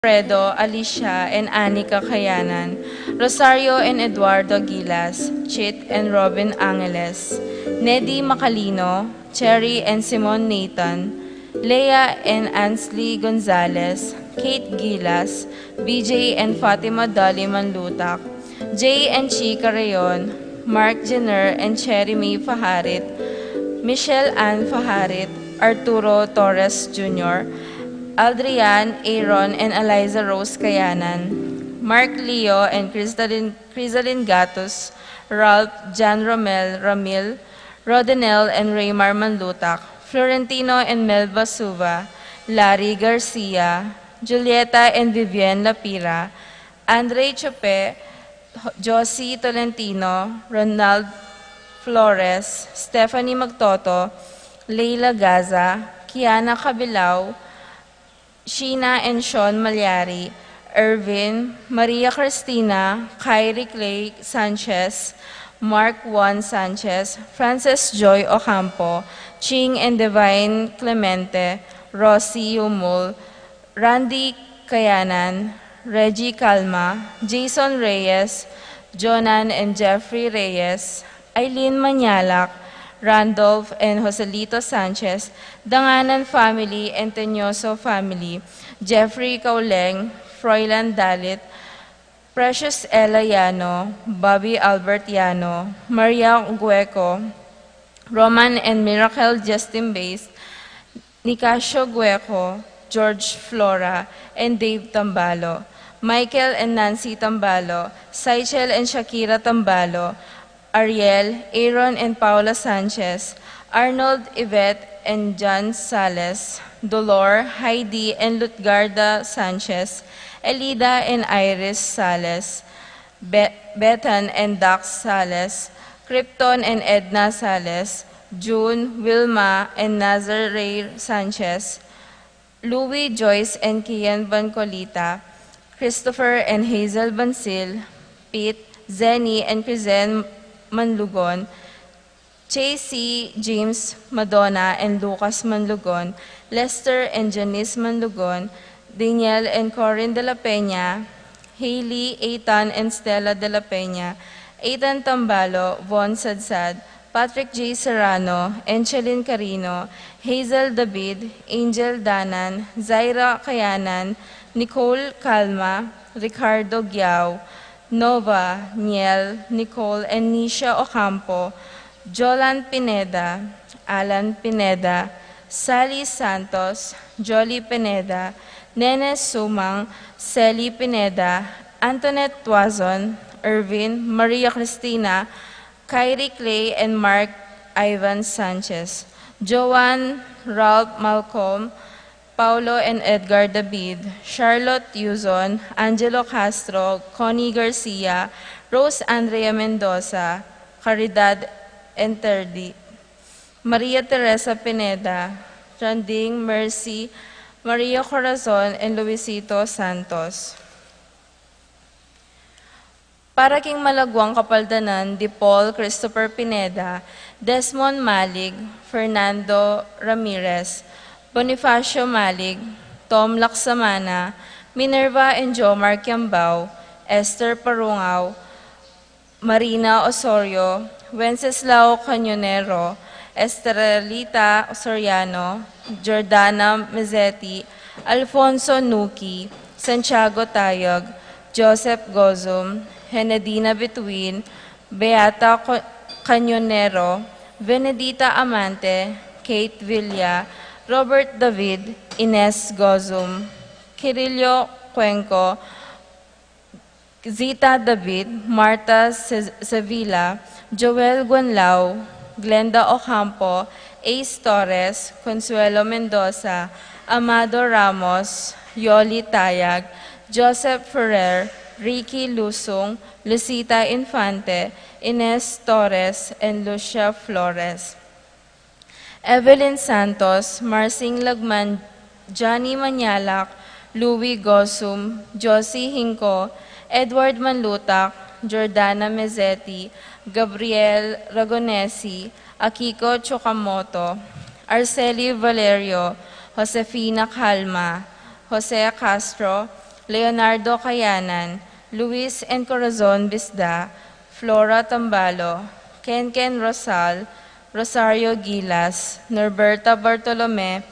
Fredo, Alicia, and Anika Kayanan, Rosario and Eduardo Gilas, Chit and Robin Angeles, Neddy Macalino, Cherry and Simon Nathan, Leah and Ansley Gonzalez, Kate Gilas, BJ and Fatima Dolly Manlutak, Jay and Chica Rayon, Mark Jenner and Cherry May Faharit, Michelle Ann Faharit, Arturo Torres Jr., Aldrian, Aaron, and Eliza Rose Kayanan, Mark Leo and Crisalin Gatos, Ralph, Jan Romel, Ramil, Rodanel and Raymar Manlutak, Florentino and Melba Suva, Larry Garcia, Julieta and Vivienne Lapira, Andre Chope, Josie Tolentino, Ronald Flores, Stephanie Magtoto, Leila Gaza, Kiana Cabilao, Sheena and Sean Malyari, Irvin, Maria Cristina, Kyrie Clay Sanchez, Mark Juan Sanchez, Frances Joy Ocampo, Ching and Divine Clemente, Rosie Yumul, Randy Kayanan, Reggie Calma, Jason Reyes, Jonan and Jeffrey Reyes, Eileen Manyalak, Randolph and Joselito Sanchez, Danganan family and Tenyoso family, Jeffrey Kauleng, Froilan Dalit, Precious Ella Yano, Bobby Albert Yano, Maria Gueco, Roman and Miracle Justin Bays, Nicasio Gueco, George Flora, and Dave Tambalo, Michael and Nancy Tambalo, Saichel and Shakira Tambalo, Ariel, Aaron and Paula Sanchez, Arnold, Yvette and John Sales, Dolor, Heidi and Lutgarda Sanchez, Elida and Iris Sales, Bethan and Dax Sales, Krypton and Edna Sales, June, Wilma and Nazarene Sanchez, Louie, Joyce and Kian Bancolita, Christopher and Hazel Bansil, Pete, Zenny and Crizen Manlugon, Chasey, James Madonna and Lucas Manlugon, Lester and Janice Manlugon, Daniel and Corinne de la Peña, Hailey, Ethan and Stella de la Peña, Ethan Tambalo, Von Sadsad, Patrick J. Serrano, Enchelin Carino, Hazel David, Angel Danan, Zaira Kayanan, Nicole Calma, Ricardo Giao, Nova, Niel, Nicole, and Nisha Ocampo, Jolan Pineda, Alan Pineda, Sally Santos, Jolly Pineda, Nene Sumang, Sally Pineda, Antoinette Tuazon, Irvin, Maria Cristina, Kyrie Clay, and Mark Ivan Sanchez, Joanne, Ralph Malcolm, Paulo and Edgar David, Charlotte Yuzon, Angelo Castro, Connie Garcia, Rose Andrea Mendoza, Caridad Enterdi, Maria Teresa Pineda, Randing Mercy, Maria Corazon, and Luisito Santos. Para king Malagwang Kapaldanan, Di Paul Christopher Pineda, Desmond Malig, Fernando Ramirez, Bonifacio Malig, Tom Laksamana, Minerva and Jomar Kiambao, Esther Parungaw, Marina Osorio, Wenceslao Canyonero, Estrelita Soriano, Jordana Mezzetti, Alfonso Nuki, Santiago Tayog, Joseph Gozum, Henedina Bituin, Beata Canyonero, Benedita Amante, Kate Villa, Robert David, Ines Gozum, Kirillo Cuenco, Zita David, Marta Sevilla, Joel Guanlao, Glenda Ocampo, Ace Torres, Consuelo Mendoza, Amado Ramos, Yoli Tayag, Joseph Ferrer, Ricky Lusung, Lucita Infante, Ines Torres, and Lucia Flores. Evelyn Santos, Marcing Lagman, Johnny Manyalak, Louie Gosum, Josie Hinco, Edward Manlutak, Jordana Mezzetti, Gabriel Ragonesi, Akiko Chokamoto, Arceli Valerio, Josefina Calma, Jose Castro, Leonardo Cayanan, Luis N. Corazon Bisda, Flora Tambalo, Kenken Rosal, Rosario Gilas, Norberta Bartolome,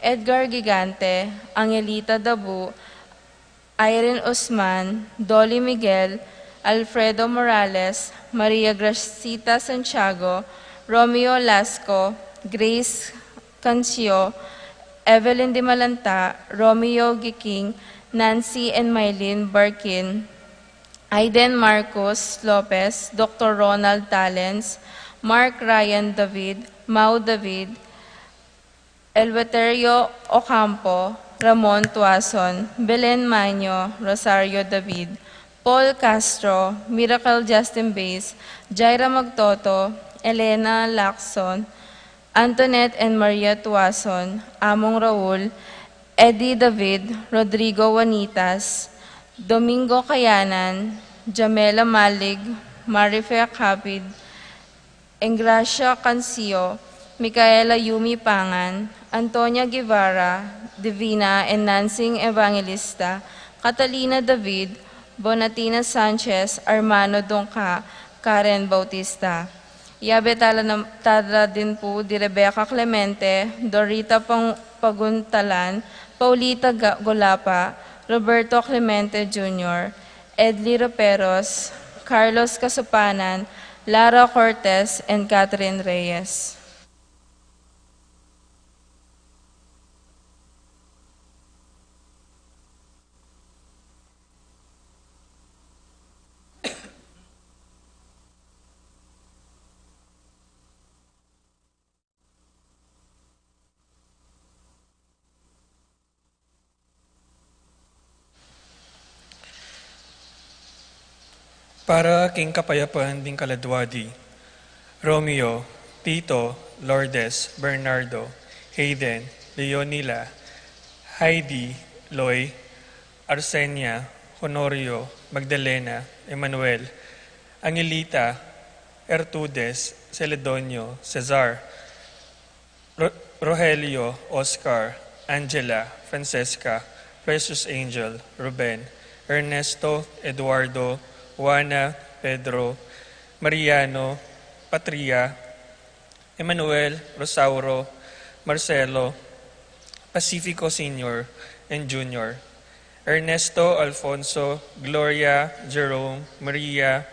Edgar Gigante, Angelita Dabu, Irene Usman, Dolly Miguel, Alfredo Morales, Maria Gracita Santiago, Romeo Lasco, Grace Cancio, Evelyn Di Malanta, Romeo Giking, Nancy and Mylene Barkin, Aiden Marcos Lopez, Dr. Ronald Talens, Mark Ryan David, Mau David, Eleuterio Ocampo, Ramon Tuason, Belen Maño, Rosario David, Paul Castro, Miracle Justin Bays, Jaira Magtoto, Elena Lacson, Antoinette and Maria Tuason, Among Raul, Eddie David, Rodrigo Juanitas, Domingo Cayanan, Jamela Malig, Marife Capid, Engracia Cancio, Micaela Yumi Pangan, Antonia Guevara, Divina and Nansing Evangelista, Catalina David, Bonatina Sanchez, Armando Dongka, Karen Bautista. Yabe tala din po di Rebecca Clemente, Dorita Paguntalan, Paulita Golapa, Roberto Clemente Jr., Edli Roperos, Carlos Casupanan, Lara Cortez, and Catherine Reyes. Para king kapayapaan ding kaladwadi, Romeo, Tito, Lourdes, Bernardo, Hayden, Leonila, Heidi, Loy, Arsenia, Honorio, Magdalena, Emmanuel, Angelita, Ertudes, Celedonio, Cesar, Rogelio, Oscar, Angela, Francesca, Precious Angel, Ruben, Ernesto, Eduardo, Juana, Pedro, Mariano, Patria, Emmanuel, Rosauro, Marcelo, Pacifico Sr. and Jr., Ernesto, Alfonso, Gloria, Jerome, Maria,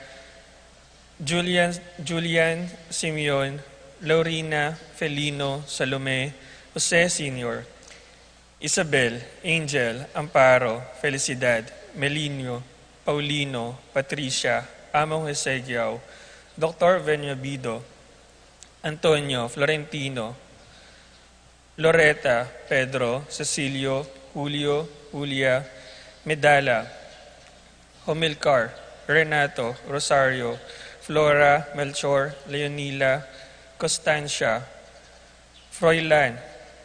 Julian, Simeon, Laurina, Felino, Salome, Jose Sr., Isabel, Angel, Amparo, Felicidad, Melinio, Paulino, Patricia, Among Hesegiao, Dr. Venyabido, Antonio, Florentino, Loretta, Pedro, Cecilio, Julio, Julia, Medala, Homilcar, Renato, Rosario, Flora, Melchor, Leonila, Constancia, Froilan,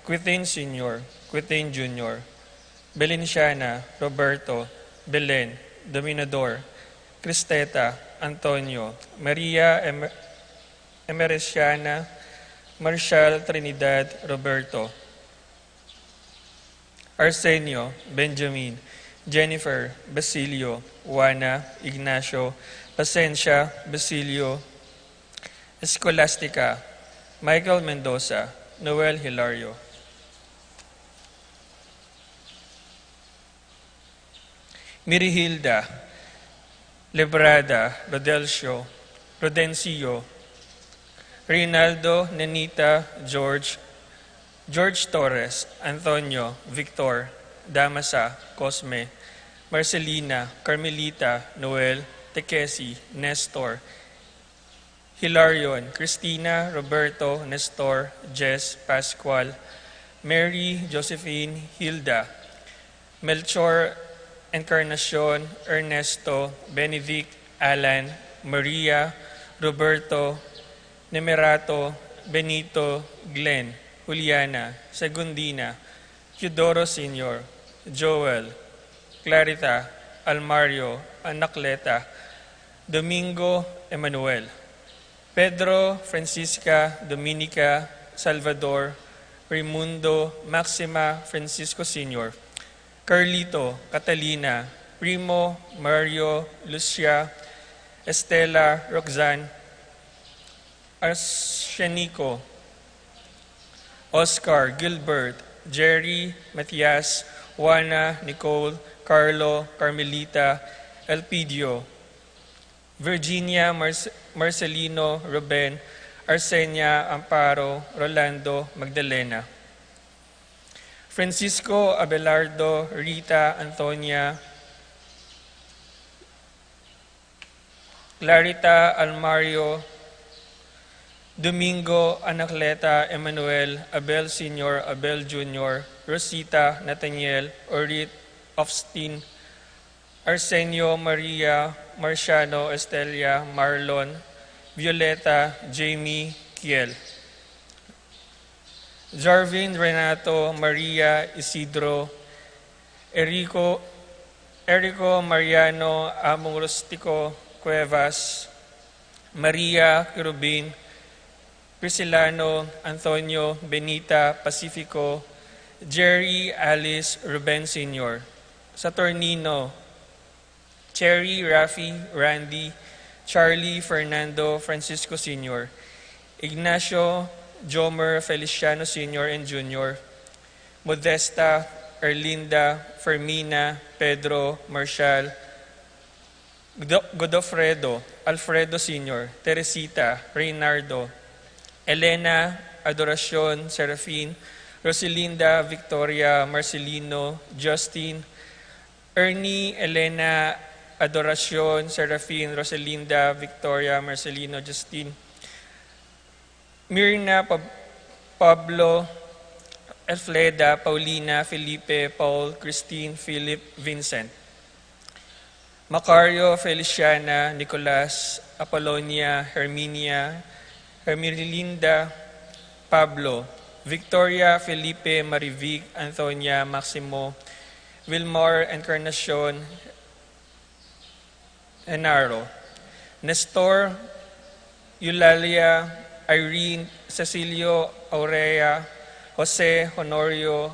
Quitain Sr., Quitain Jr., Belenciana, Roberto, Belen, Dominador, Cristeta, Antonio, Maria Emericiana, Marshall Trinidad, Roberto, Arsenio, Benjamin, Jennifer, Basilio, Juana, Ignacio, Pacencia, Basilio, Escolastica, Michael Mendoza, Noel Hilario. Mirihilda, Lebrada, Rodencio, Rinaldo, Nenita, George Torres, Antonio, Victor, Damasa, Cosme, Marcelina, Carmelita, Noel, Tekesi, Nestor, Hilarion, Cristina, Roberto, Nestor, Jess, Pascual, Mary, Josephine, Hilda, Melchor, Encarnacion, Ernesto, Benedict, Alan, Maria, Roberto, Nemerato, Benito, Glenn, Juliana, Segundina, Eudoro Sr., Joel, Clarita, Almario, Anacleta, Domingo, Emmanuel, Pedro, Francisca, Dominica, Salvador, Raimundo, Maxima, Francisco Sr., Carlito, Catalina, Primo, Mario, Lucia, Estela, Roxanne, Arshenico, Oscar, Gilbert, Jerry, Matias, Juana, Nicole, Carlo, Carmelita, Elpidio, Virginia, Marcelino, Ruben, Arsenia, Amparo, Rolando, Magdalena. Francisco, Abelardo, Rita, Antonia, Clarita, Almario, Domingo, Anacleta, Emmanuel, Abel Sr., Abel Jr., Rosita, Nathaniel, Orit, Ofstin, Arsenio, Maria, Marciano, Estelia, Marlon, Violeta, Jamie, Kiel. Jarvin, Renato, Maria, Isidro, Erico, Mariano, Among Rustico, Cuevas, Maria, Quirubin, Priscilano, Antonio, Benita, Pacifico, Jerry, Alice, Ruben Sr., Saturnino, Cherry, Rafi, Randy, Charlie, Fernando, Francisco Sr., Ignacio, Jomer, Feliciano Sr. and Jr., Modesta, Erlinda, Fermina, Pedro, Marshall, Godofredo, Alfredo Sr., Teresita, Reynardo, Elena, Adoracion, Serafin, Rosalinda, Victoria, Marcelino, Justin, Ernie, Elena, Adoracion, Serafin, Rosalinda, Victoria, Marcelino, Justin, Mirna, Pablo, Elfleda, Paulina, Felipe, Paul, Christine, Philip, Vincent, Macario, Feliciana, Nicolas, Apollonia, Herminia, Hermilinda, Pablo, Victoria, Felipe, Marivic, Antonia, Maximo, Wilmar, Encarnacion, Enaro, Nestor, Eulalia, Irene, Cecilio, Aurea, Jose, Honorio,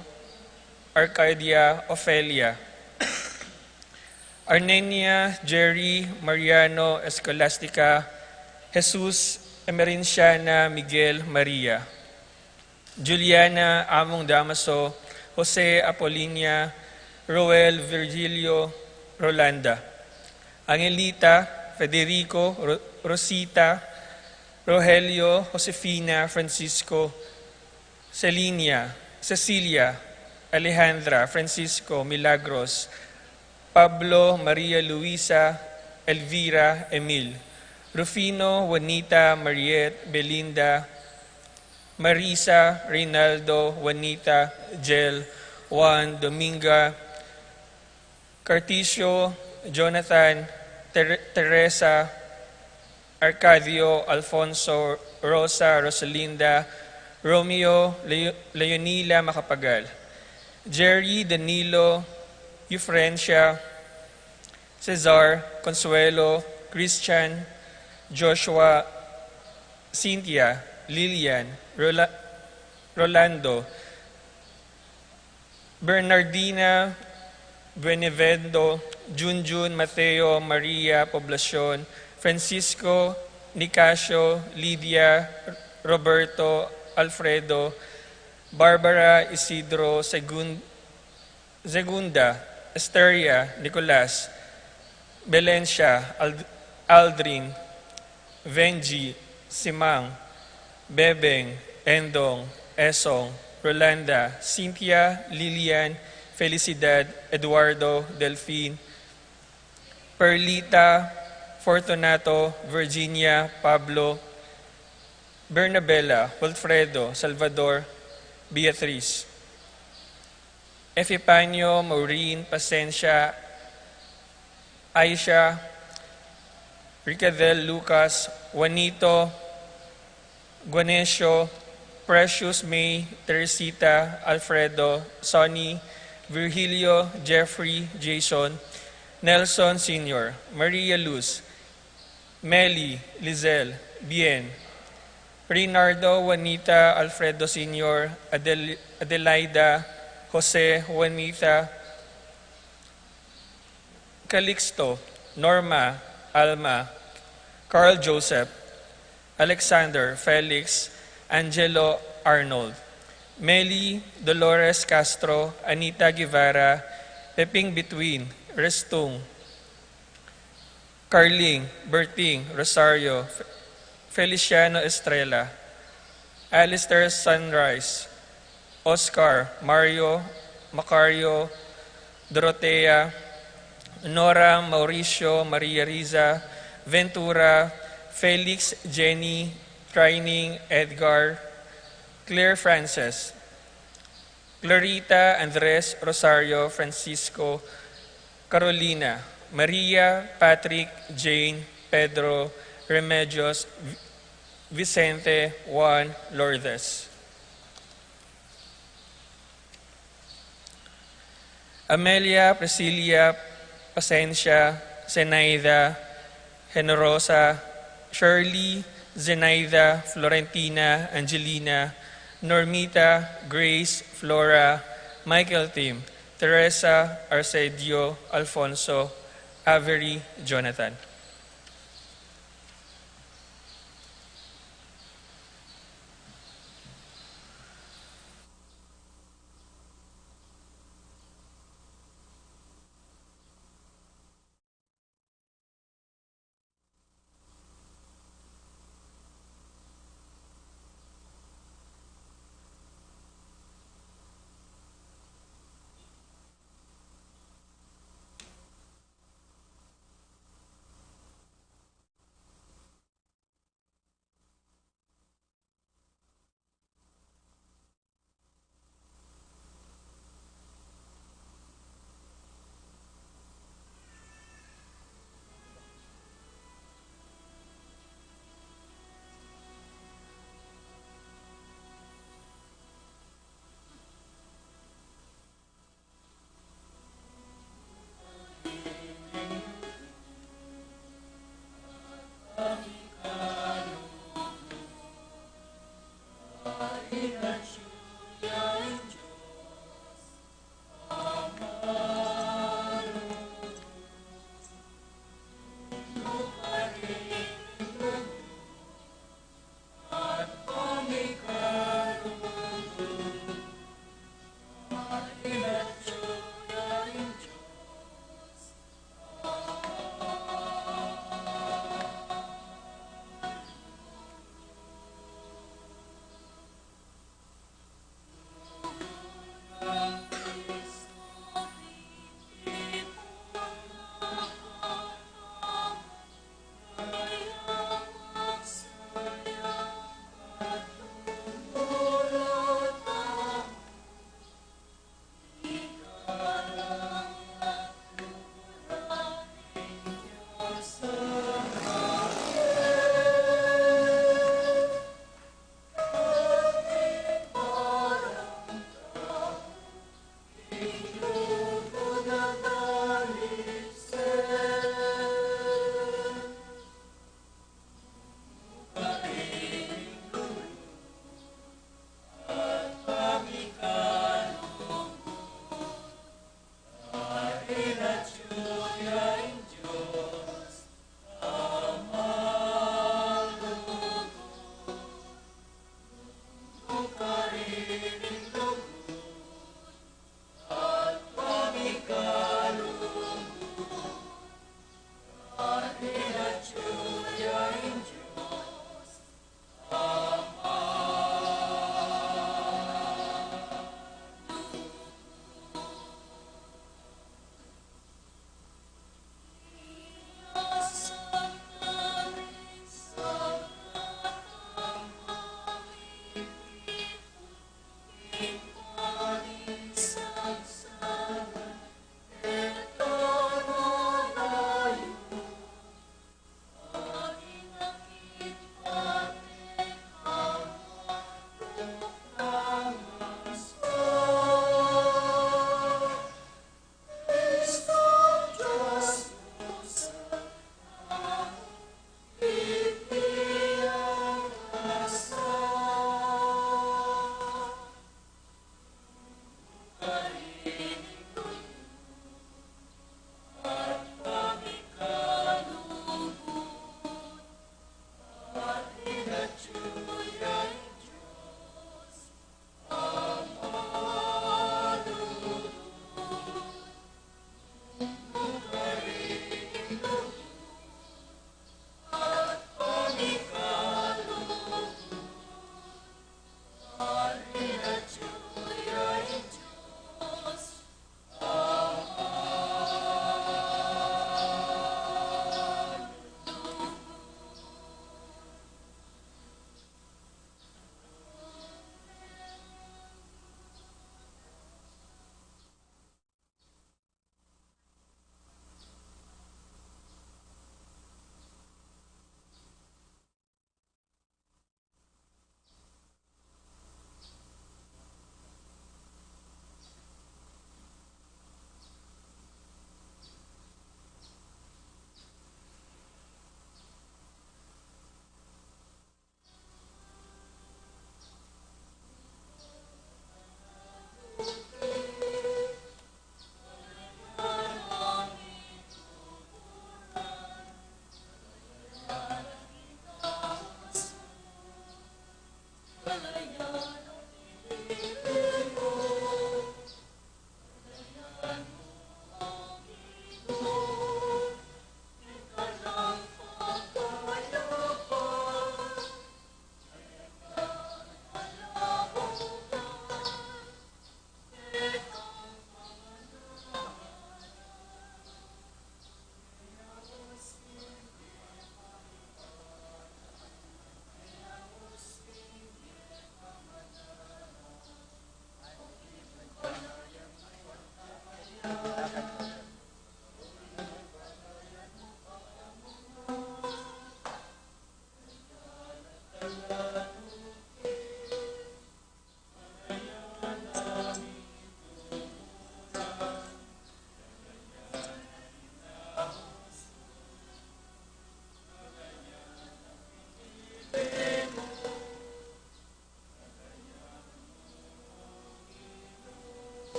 Arcadia, Ofelia, Arnenia, Jerry, Mariano, Escolastica, Jesus, Emerinciana, Miguel, Maria, Juliana, Among Damaso, Jose, Apolinia, Roel, Virgilio, Rolanda, Angelita, Federico, Rosita, Rogelio, Josefina, Francisco, Celinia, Cecilia, Alejandra, Francisco, Milagros, Pablo, Maria Luisa, Elvira, Emil, Rufino, Juanita, Mariette, Belinda, Marisa, Reynaldo, Juanita, Jel, Juan, Dominga, Carticio, Jonathan, Teresa, Arcadio, Alfonso, Rosa, Rosalinda, Romeo, Leonila Macapagal, Jerry, Danilo, Eufrencia, Cesar, Consuelo, Christian, Joshua, Cynthia, Lilian, Rolando, Bernardina, Benevendo, Junjun, Mateo, Maria, Poblacion, Francisco, Nicasio, Lydia, Roberto, Alfredo, Barbara, Isidro, Segunda, Esteria, Nicolas, Belencia, Aldrin, Venji, Simang, Bebeng, Endong, Esong, Rolanda, Cynthia, Lilian, Felicidad, Eduardo, Delphine, Perlita, Fortunato, Virginia, Pablo, Bernabella, Wilfredo, Salvador, Beatriz, Epipanio, Maureen, Pasencia, Aisha, Ricadel, Lucas, Juanito, Guanesio, Precious, May, Teresita, Alfredo, Sonny, Virgilio, Jeffrey, Jason, Nelson Sr., Maria Luz, Meli, Lizelle, Bien, Rinaldo, Juanita, Alfredo Sr., Adelaida, Jose, Juanita, Calixto, Norma, Alma, Carl Joseph, Alexander, Felix, Angelo Arnold, Meli, Dolores Castro, Anita Guevara, Peping Between, Restung, Carling, Berting, Rosario, Feliciano Estrella, Alistair Sunrise, Oscar, Mario, Macario, Dorotea, Nora, Mauricio, Maria Riza, Ventura, Felix, Jenny, Trining, Edgar, Claire Frances, Clarita, Andres, Rosario, Francisco, Carolina, Maria, Patrick, Jane, Pedro, Remedios, Vicente, Juan, Lourdes. Amelia, Priscilla, Pasencia, Zenaida, Generosa, Shirley, Zenaida, Florentina, Angelina, Normita, Grace, Flora, Michael Tim, Teresa, Arcedio, Alfonso, Avery, Jonathan.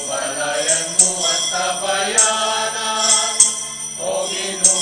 Pagpalayan mo ang tabayanan, O Ginoo.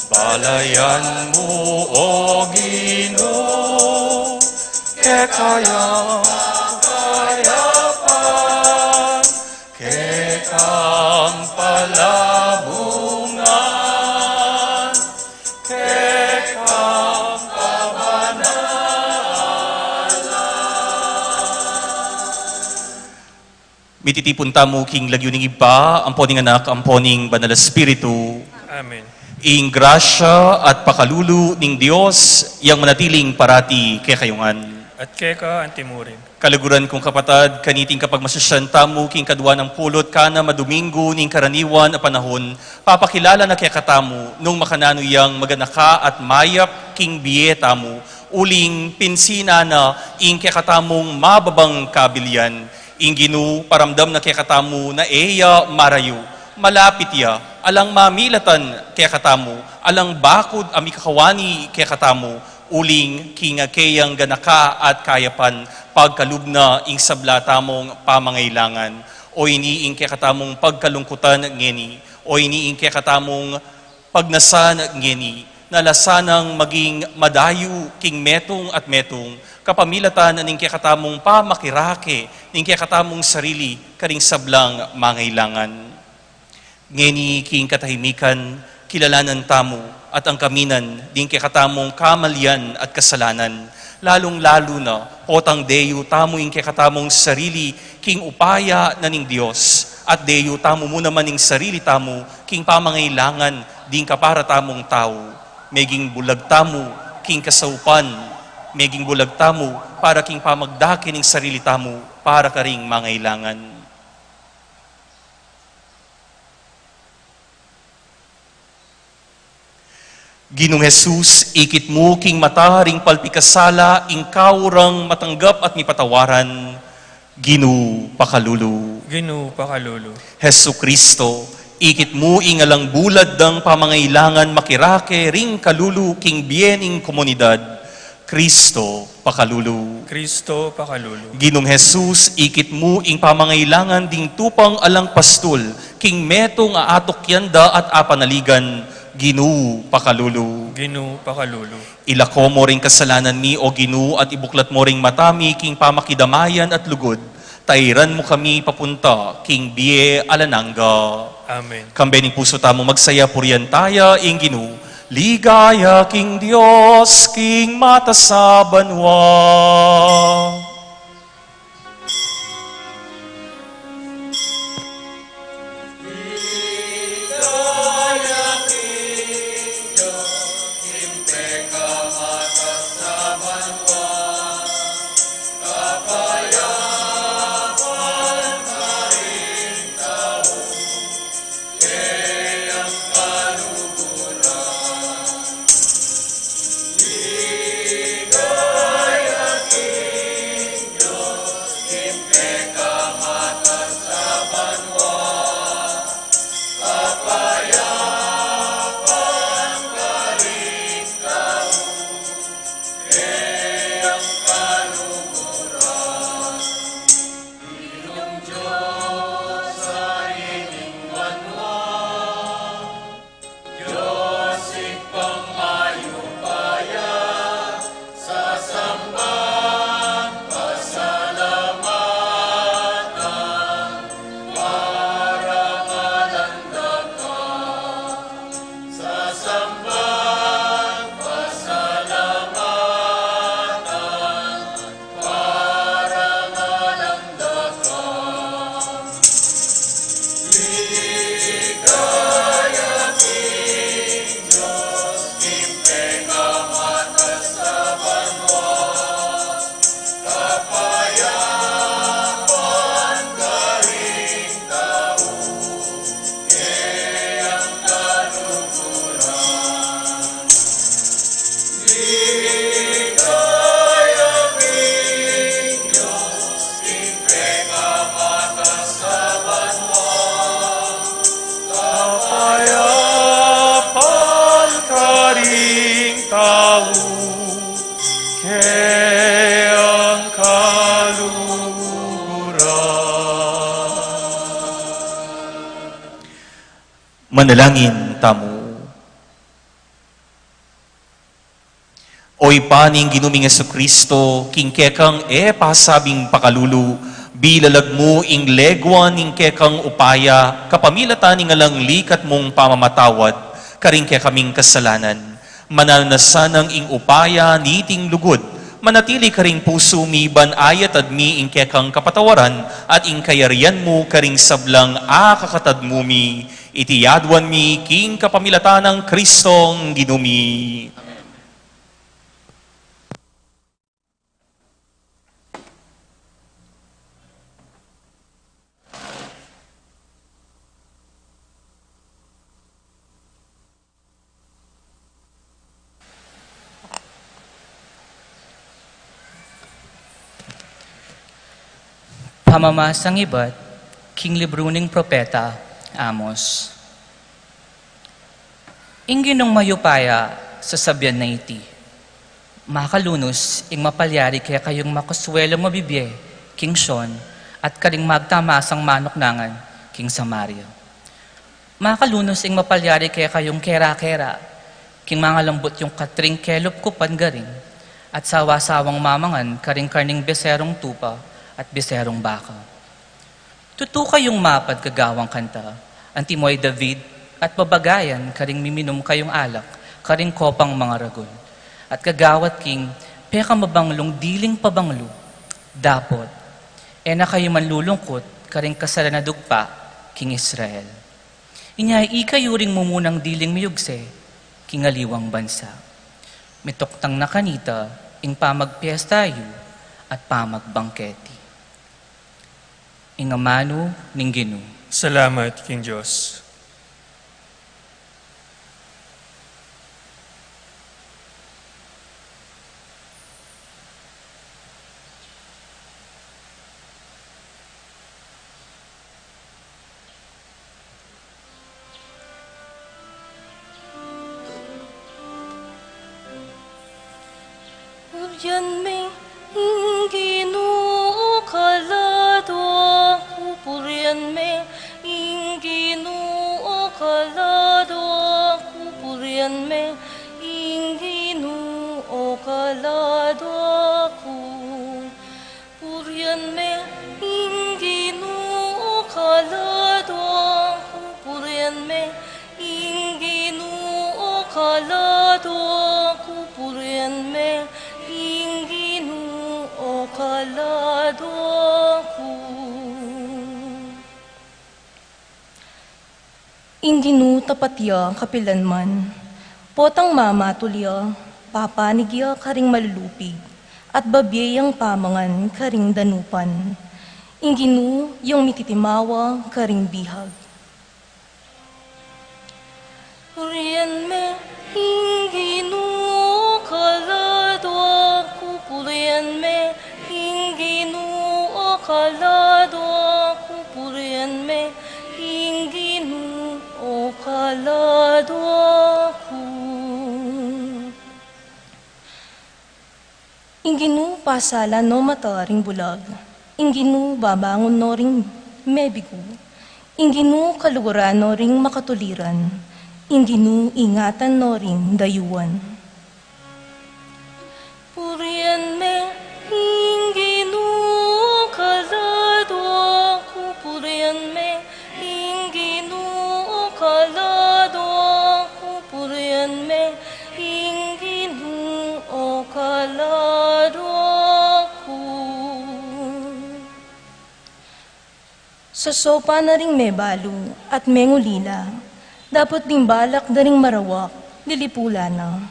Balayan mo, O Ginoo, kekayang kayapan, kekang palabungan, kekang mititipon tamo king lagyuning iba, amponing anak, amponing banal na Espiritu, Amen. ing grasya at pakalulu ning Dios, yang manatiling parati kekayungan. At keka ang timurin. Kaluguran kong kapatad, kaniting kapag masusyan tamo king kadwa ng pulot kana madomingo ning karaniwan a panahon, papakilala na kaya katamu nung makanano yang maganaka at mayap king biye tamo, uling pinsina na ing kaya katamong mababang kabilyan, ing Ginu paramdam na kaya katamu na eya marayo, malapit ya, alang mamilatan kaya katamu, alang bakod ami kakawani kaya katamu, uling kingakeyang ganaka at kayapan pagkalubna ing sabla tamong pamangailangan, o iniing kaya katamong pagkalungkutan ngeni, o iniing kaya katamong pagnasan ngeni, nalasanang maging madayu king metong at metong, kapamilatan ning kaya katamong pamakirake, ning kaya katamong sarili karing sablang mangailangan. Ngeni king katahimikan, kilalanan tamo at ang kaminan, din kay katamong kamalyan at kasalanan, lalong-lalo na potang deyo tamo ing kay katamong sarili, king upaya na ning Diyos, at deyo tamo mo naman ning sarili tamo, king pamangailangan, din kapara tamong tao, meging bulag tamo, king kasaupan, meging bulag tamo, para king pamagdaki ning sarili tamo, para karing mangailangan. Ginong Jesus, ikit mo king mataring palpikasala, ing kaurang matanggap at mipatawaran, Ginu pakalulu. Ginu pakalulu. Hesu Kristo, ikit mo ing alang bulad ng pamangailangan makirake ring kalulu king biening komunidad, Kristo pakalulu. Kristo pakalulu. Ginong Jesus, ikit mo ing pamangailangan ding tupang alang pastol, king metong aatok yanda at apanaligan, Ginu pakalulu. Ginu pakalulu. Ilako mo ring kasalanan mi o Ginu at ibuklat mo ring matami king pamakidamayan at lugod. Tairan mo kami papunta king biye alananga. Amen. Kambening puso tamo magsaya puryantaya ing Ginu. Ligaya king Dios king mata sa banwa. Manalangin tamo. Oy paning ginuming Kristo, king kekang pasabing pakalulu, bilalag mo ing legwan ing kekang upaya, kapamilatan ing alang likat mong pamamatawad, karing kaming kasalanan. Mananasanang ing upaya, niting lugod, manatili karing puso mi banayat at mi ing kekang kapatawaran, at ing kayarian mo karing sablang kakatad mo mi, itiyadwan mi king kapamilatan ng Kristong ginumi. Pamamasang iba't, King Libruning Propeta, Amos. Inginong mayupaya sa sabyan na iti. Makalunos, ing mapalyari kaya kayong makaswelong mabibye, King Sean, at karing magtamasang manok nangan, King Samaria. Makalunos, ing mapalyari kaya kayong kera-kera, King mga lambot yung katring kelop kupan garing, at sawa-sawang mamangan karing karning beserong tupa, at beserong baka. Tutu kayong mapad kagawang kanta, antimoy David, at babagayan karing miminom kayong alak, karing kopang mga ragol. At kagawat king, peka mabanglong diling pabanglo, dapot, na kayo manlulungkot, karing kasala na dugpa, King Israel. Inyay ikayuring mumunang diling miyugse, King Aliwang bansa. Mitoktang na kanita, ing pamagpiestayo, at pamagbangketi. Ingamano ning Ginoo. Salamat, King Diyos. Yan may Ginoo kalado, kupurian may Ginoo kalado, kupurian may Ginoo kalado, kupurian may Ginoo kalado, kupurian may Ginoo kalado, kupurian may kalado ko. Inginu tapatya kapilanman, potang mama tulya, papanigya karing malulupig, at babiyang pamangan karing danupan. Inginu yung mititimawa karing bihag. Purian me, inginu kalado, kupurian me, Ginoo kalado, kupurian me, Ginoo kalado ko. Ginoo pasala no mataring bulag, Ginoo babangon no ring mebigo, Ginoo kaluguran no ring makatuliran, Ginoo ingatan no ring dayuan. Purian me, Ginoo kalado, kupurian me, Ginoo kalado, kupurian me, Ginoo kalado ko. Sa sopa na ring may balo at mengulila, dapat ding balak na ring marawak, lilipula na.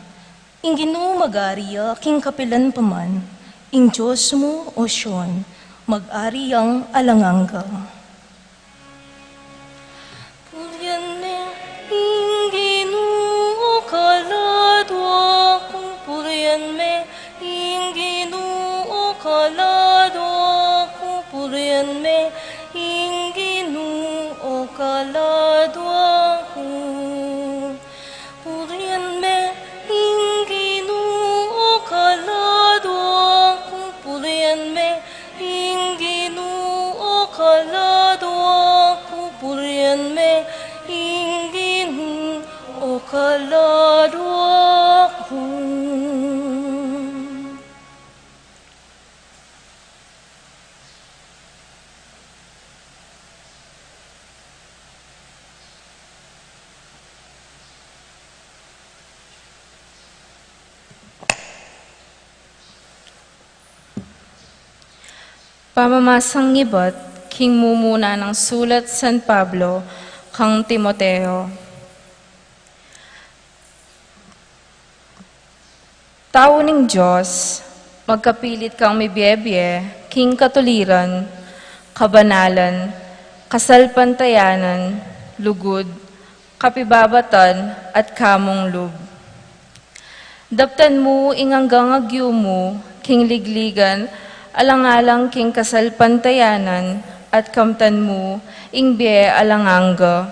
Ginoo magariya, king kapilan paman, ing Diyos mo, O Sion, mag-ari ang alanganga. Purian me, Ginoo kalado, kupurian me, Ginoo kalado, kupurian me, Ginoo kalado, purian me, Ginoo kalado, kupurian me, Ginoo kalado, kupurian me, Ginoo kalaro ako. Pamamasang ngibot, king mumuna ng sulat San Pablo, kang Timoteo. Tao ning Diyos, magkapilit kang mibiyebye, king katuliran, kabanalan, kasalpantayanan, lugod, kapibabatan, at kamong lub. Daptan mo inganggang agyo mo, king ligligan, alang-alang king kasalpantayanan, at kamtan mo, ingbe alanganga.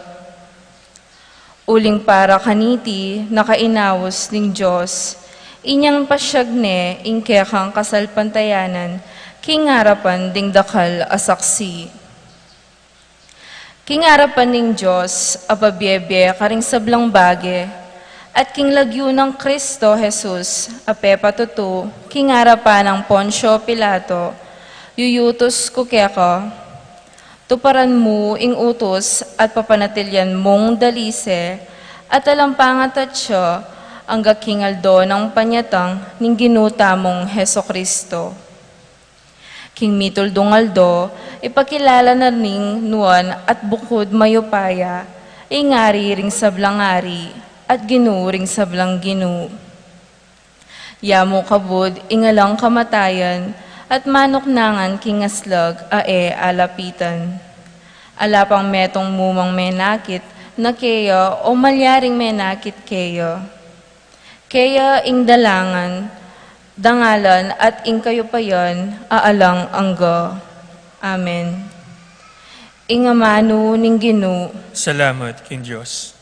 Uling para kaniti, nakainawos ning Diyos, inyang pasyagne, ingkekang kasalpantayanan, king harapan ding dakal asaksi. King harapan ning Diyos, apabyebye karing sablang bage, at king lagyo ng Kristo Jesus, ape patutu, king harapan ng Poncio Pilato, yuyutos ko keka, tuparan mo ing utos at papanatilyan mong dalise, at alampangat at siya, ang gakingaldo ng panyatang ning ginuta mong Heso Kristo. King mituldungaldo, ipakilala na ning nuan at bukod mayupaya, ingari ring sablangari, at ginuring sablang ginu. Yamo kabud, ingalang kamatayan, at manoknangan king aslag, ae alapitan. Alapang metong mumang menakit, na keyo o malyaring menakit keyo. Kaya ing dalangan, dangalan at ing kayo pa yan, aalang angga. Amen. Ing amano ning ginu. Salamat, King Diyos.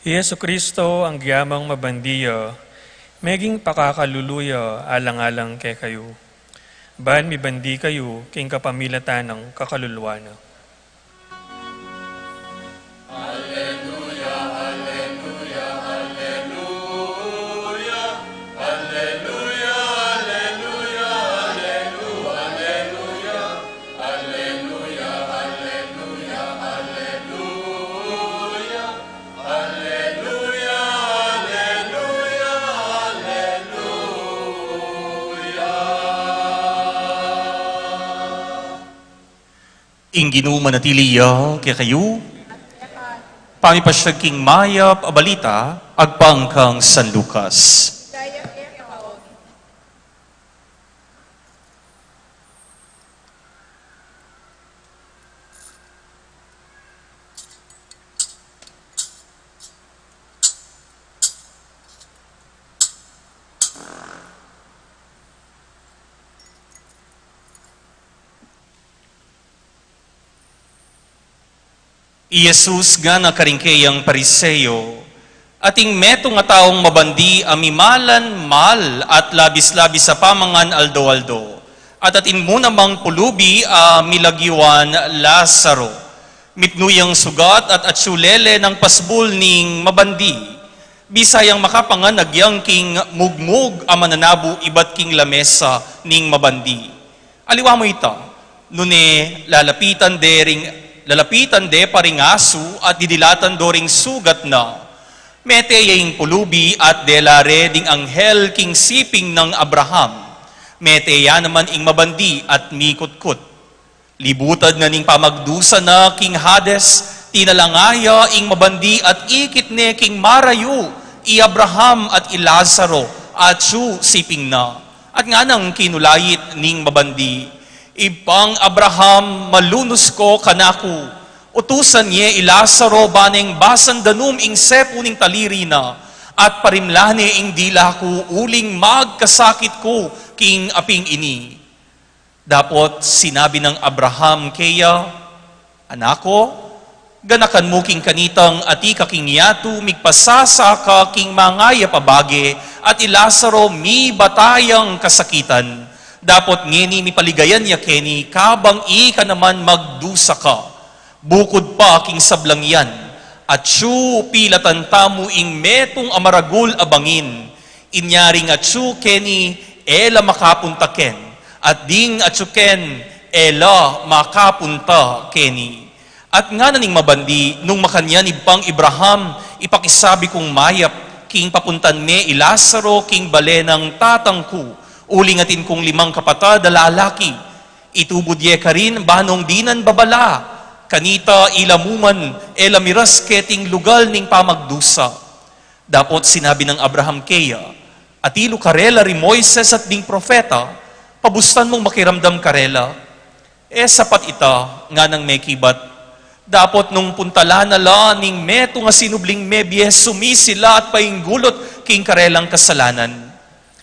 Yesu Kristo ang giyamang mabandiya, meging pakakaluluya alang-alang kay kayo. Ban mi bandi kayo, king kapamilatan ng kakaluluwana. Inginu manatiliya kay kayo, pamipasyag king mayap abalita, agpangkang San Lucas. Jesus nga nakaringkeyang pariseyo, ating meto nga taong mabandi amimalan mal at labis-labis sa pamangan aldo-aldo, at atin mo namang pulubi milagiwan Lazaro, mitnuyang sugat at atsulele ng pasbul ning mabandi, bisayang makapangan nagyang king mugmug amananabu ibat king lamesa ning mabandi. Aliwa mo ita, nune lalapitan de paringasu at didilatan doring sugat na. Mete yung pulubi at delare ding anghel king siping ng Abraham. Mete ya naman ing mabandi at mikutkut. Libutad na ning pamagdusa na king Hades, tinalangaya ing mabandi at ikit ne king Marayu, i Abraham at i Lazaro at su siping na. At nga nang kinulayit ning mabandi, Ibang Abraham, malunos ko kanaku, Utusan niya ilasaro baneng basan danum ing sepo ning taliri na, at parimlani ing dila ko uling magkasakit ko king aping ini. Dapot sinabi ng Abraham kaya, Anako, ganakan mo king kanitang ati kaking yatu migpasasa ka king mangaya pabage at ilasaro mi batayang kasakitan. Dapot ngeni mi paligayan niya keni kabang ka naman magdusa ka. Bukod pa king sablang yan at siyu pilatan tamu ing metong amaragul abangin. Inyaring at siyu keni ela makapunta ken. At ding atsuken, ela makapunta keni. At nga naning mabandi, nung makanyan ibang Ibrahim, ipakisabi kong mayap, king papuntan me ilasaro, king bale ng tatangku, ulingatin kong 5 kapatid lalaki. Itubudye ka rin, banong dinan babala, kanita ilamuman, ela miras keting lugal ning pamagdusa. Dapot sinabi ng Abraham kaya, atilo karela ri Moises at ding profeta, pabustan mong makiramdam karela, sapat ita nga nang may kibat. Dapot nung puntala na la ning meto nga sinubling mebye sumisila at painggulot king karelang kasalanan.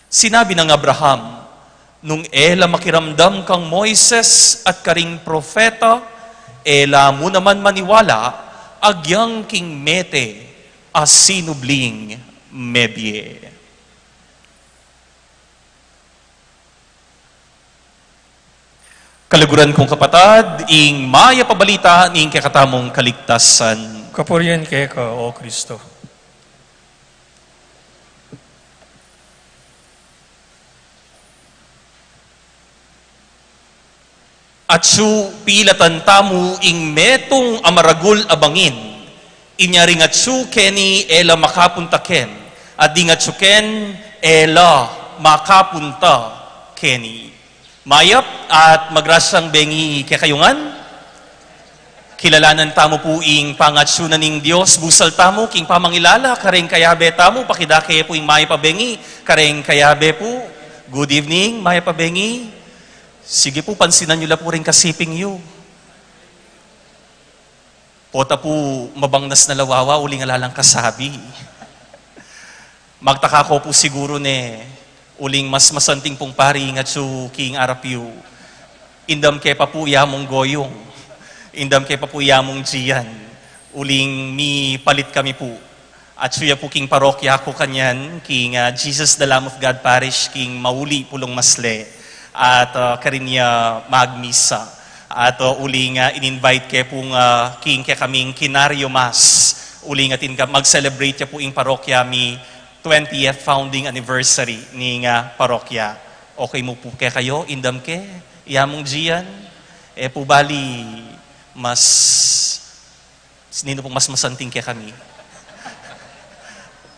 Sinabi ng Abraham, nung ela makiramdam kang Moises at karing profeta, ela mo naman maniwala agyang king mete as sinubling mebye. Kaliguran kong kapatid, ing maya pabalita ning kakatamong kaligtasan. Kapurian kay ka, O Kristo. At su pilatan tamu ing metong amaragul abangin. Inyaring at su keni ela makapunta ken. At ding at su ken ela makapunta keni. Mayap at magrasyang bengi kekayungan. Kilalanan tamo po ing pangatsunan ning Dios, busal tamo king pamangilala, kareng kayabe tamo, pakidake po ing maya pabengi, kareng kayabe po. Good evening, maya pabengi. Sige po, pansinan nyo la po rin kasiping yu. Pota po, mabangnas na lawawa, uling alalang kasabi. Magtaka ko po siguro uling mas masanting pong pari nga su king arapiu. Indam ke papu yamong goyong. Indam ke papu yamong jiyan. Uling mi palit kami po. At suya po king parokya ko kanyan, king Jesus the Lamb of God Parish, king Mauli Pulong Masle. At karinya magmisa. At uling in-invite ke pong king ke kaming kinaryo mas. Uling atin ka mag-celebrate ya po ing parokya mi 20th founding anniversary ni parokya. Okay mo po kaya kayo, indam ke, iyamong jiyan, po bali, sinino pong mas masanting kaya kami.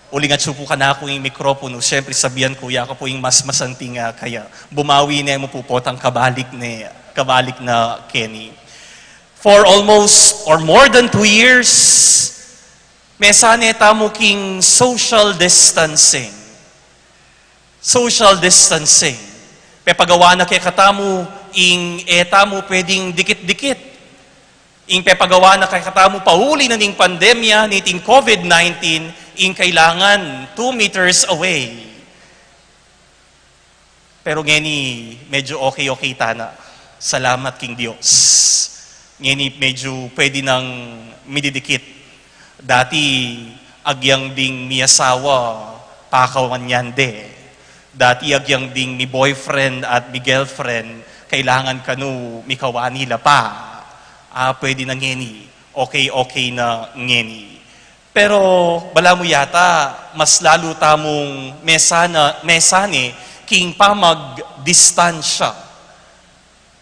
Uling at supo ka na ako yung mikropono, syempre sabihan ko, ya ko po yung mas masanting kaya. Bumawi na mo po potang kabalik na Kenny. For almost or more than 2 years, mesane tamo king social distancing. Social distancing. Pepagawa na kay katamu ing etamo pwedeng dikit-dikit. Ing pepagawa na kay katamu pauli na ning pandemya niting COVID-19 ing kailangan 2 meters away. Pero ngeni medyo okay tana. Salamat king Dios. Ngeni medyo pwede nang mididikit. Dati, agyang ding mi asawa, pakawan yan de. Dati, agyang ding mi boyfriend at mi girlfriend, kailangan kanu mi kawani la pa. Pwede na ngeni. Okay na ngeni. Pero, bala mo yata, mas lalo tamong mesane, king pamag-distansya.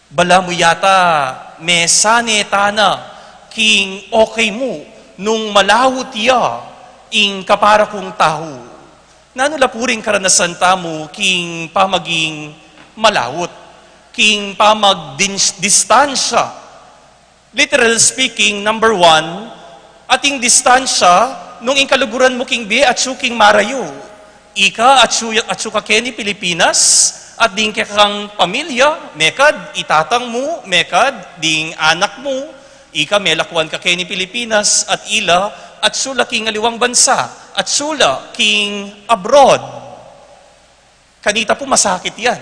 Bala mo yata, mesane tana, king okay mo, nung malawot ya, ing kapara kong taho. Nanula puring karanasan tamo, king pamaging malawot, king pamag-distansya. Literal speaking, number 1, ating distansya, nung ing kaluguran mo king be at king marayo. Ika at ka Kenny Pilipinas, at ding kang pamilya, mekad itatang mo, mekad ding anak mo, Ika melakuan ka keni Pilipinas at ila at sula king aliwang bansa at sula king abroad. Kanita po masakit yan.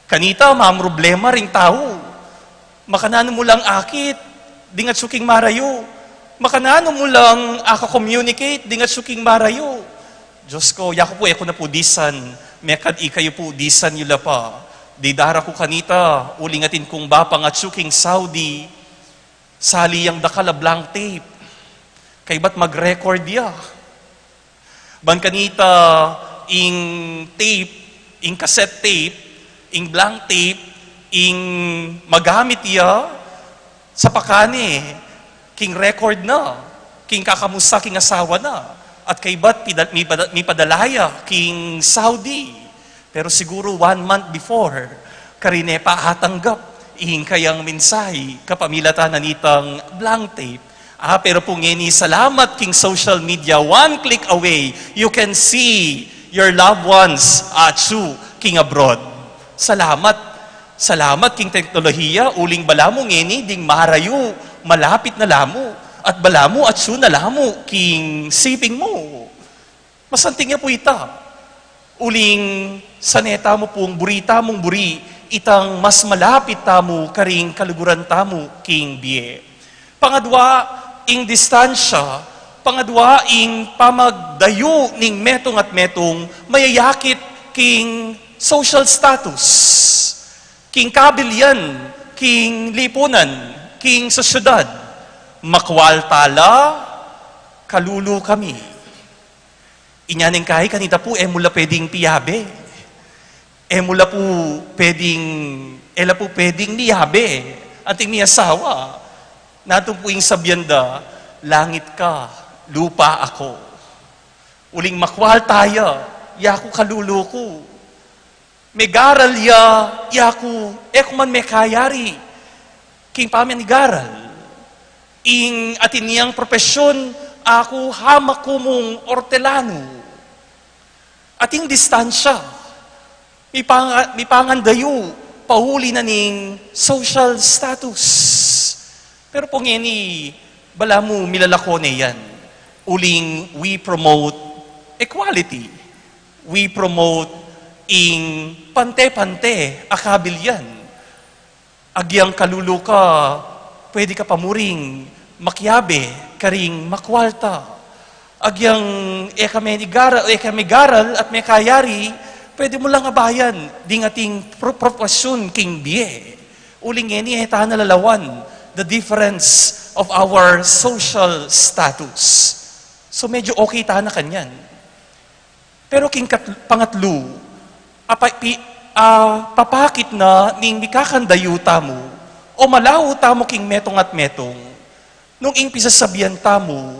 Kanita problema ring tao. Makanano mo lang akit, dingat suking marayo. Makanano mo lang aka-communicate, dingat suking marayo. Diyos ko, yako po, eko na po disan, mekad ikayo po disan yula pa. Didara ko kanita, ulingatin kong bapang at suking Saudi, sali yang dakala blank tape. Kay ba't mag-record ya? Ban kanita, ing tape, ing cassette tape, ing blank tape, ing magamit ya sa pakani, king record na, king kakamusta, king asawa na. At kay ba't mi padalaya, king Saudi. Pero siguro 1 month before, karine pa atanggap, ing kayang mensahe, kapamilata na nitang blank tape. Pero po ngeni, salamat king social media, 1 click away, you can see your loved ones at king abroad. Salamat king teknolohiya, uling balamo ngeni, ding marayo, malapit na lamo. At balamo at na lamo, king siping mo. Masanting niya po ita. Uling saneta mo pong burita mong buri, itang mas malapit tamo, karing kaluguran tamo, king biye. Pangadwa, ing distansya. Pangadwa, ing pamagdayo ning metong at metong, mayayakit king social status. King kabilyan, king lipunan, king sa syudad. Makwal tala, kalulu kami. Inyaning kahi kanita po, mula pwedeng piyabe. Mula po pwedeng niyabe. Anting ni asawa. Natong po yung sabyanda, langit ka, lupa ako. Uling makwal taya, yaku kalulu ko. Megaral yaku, kuman me kayari. King pamen garal. Ing atin niyang propesyon, ako hamak ko mong ortelano. Ating distansya, mi pangandayo, pahuli na ning social status. Pero po ngeni, bala mo milalako na yan. Uling, we promote equality. We promote ing pante-pante, akabil yan. Agyang kalulu ka, pwede ka pamuring makyabe, karing makwalta. Agyang ekamigaral at may kayari, pwede mo lang abayan, ding ating propasyon king biye. Uling ngeni, tahan nalalawan, the difference of our social status. So medyo okay tahan na kanyan. Pero king pangatlo, papakit na ning mikakandayo tamo, o malaw tamo king metong at metong, nung ing pisasabihan tamo,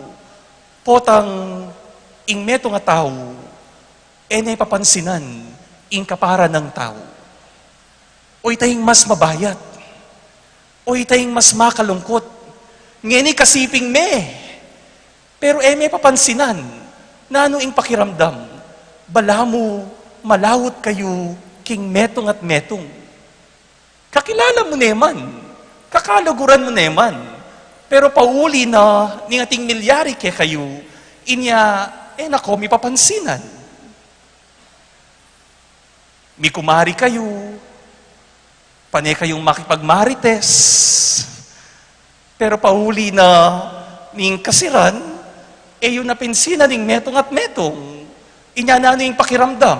potang ing metong at tao, papansinan, ing kapara ng tao. O itaying mas mabayat, o itaying mas makalungkot, ngeni kasiping me, pero may papansinan, na ano ing pakiramdam, bala mo, malawot kayo, king metong at metong. Kakilala mo neman, kakaluguran mo neman. Pero pauli na ning ating milyari ke kayo, inya, nako, may papansinan. May kumari kayo, panay kayong makipagmarites. Pero pauli na ning kasiran, yung napinsinan ning metong at metong, inya na ano yung pakiramdam.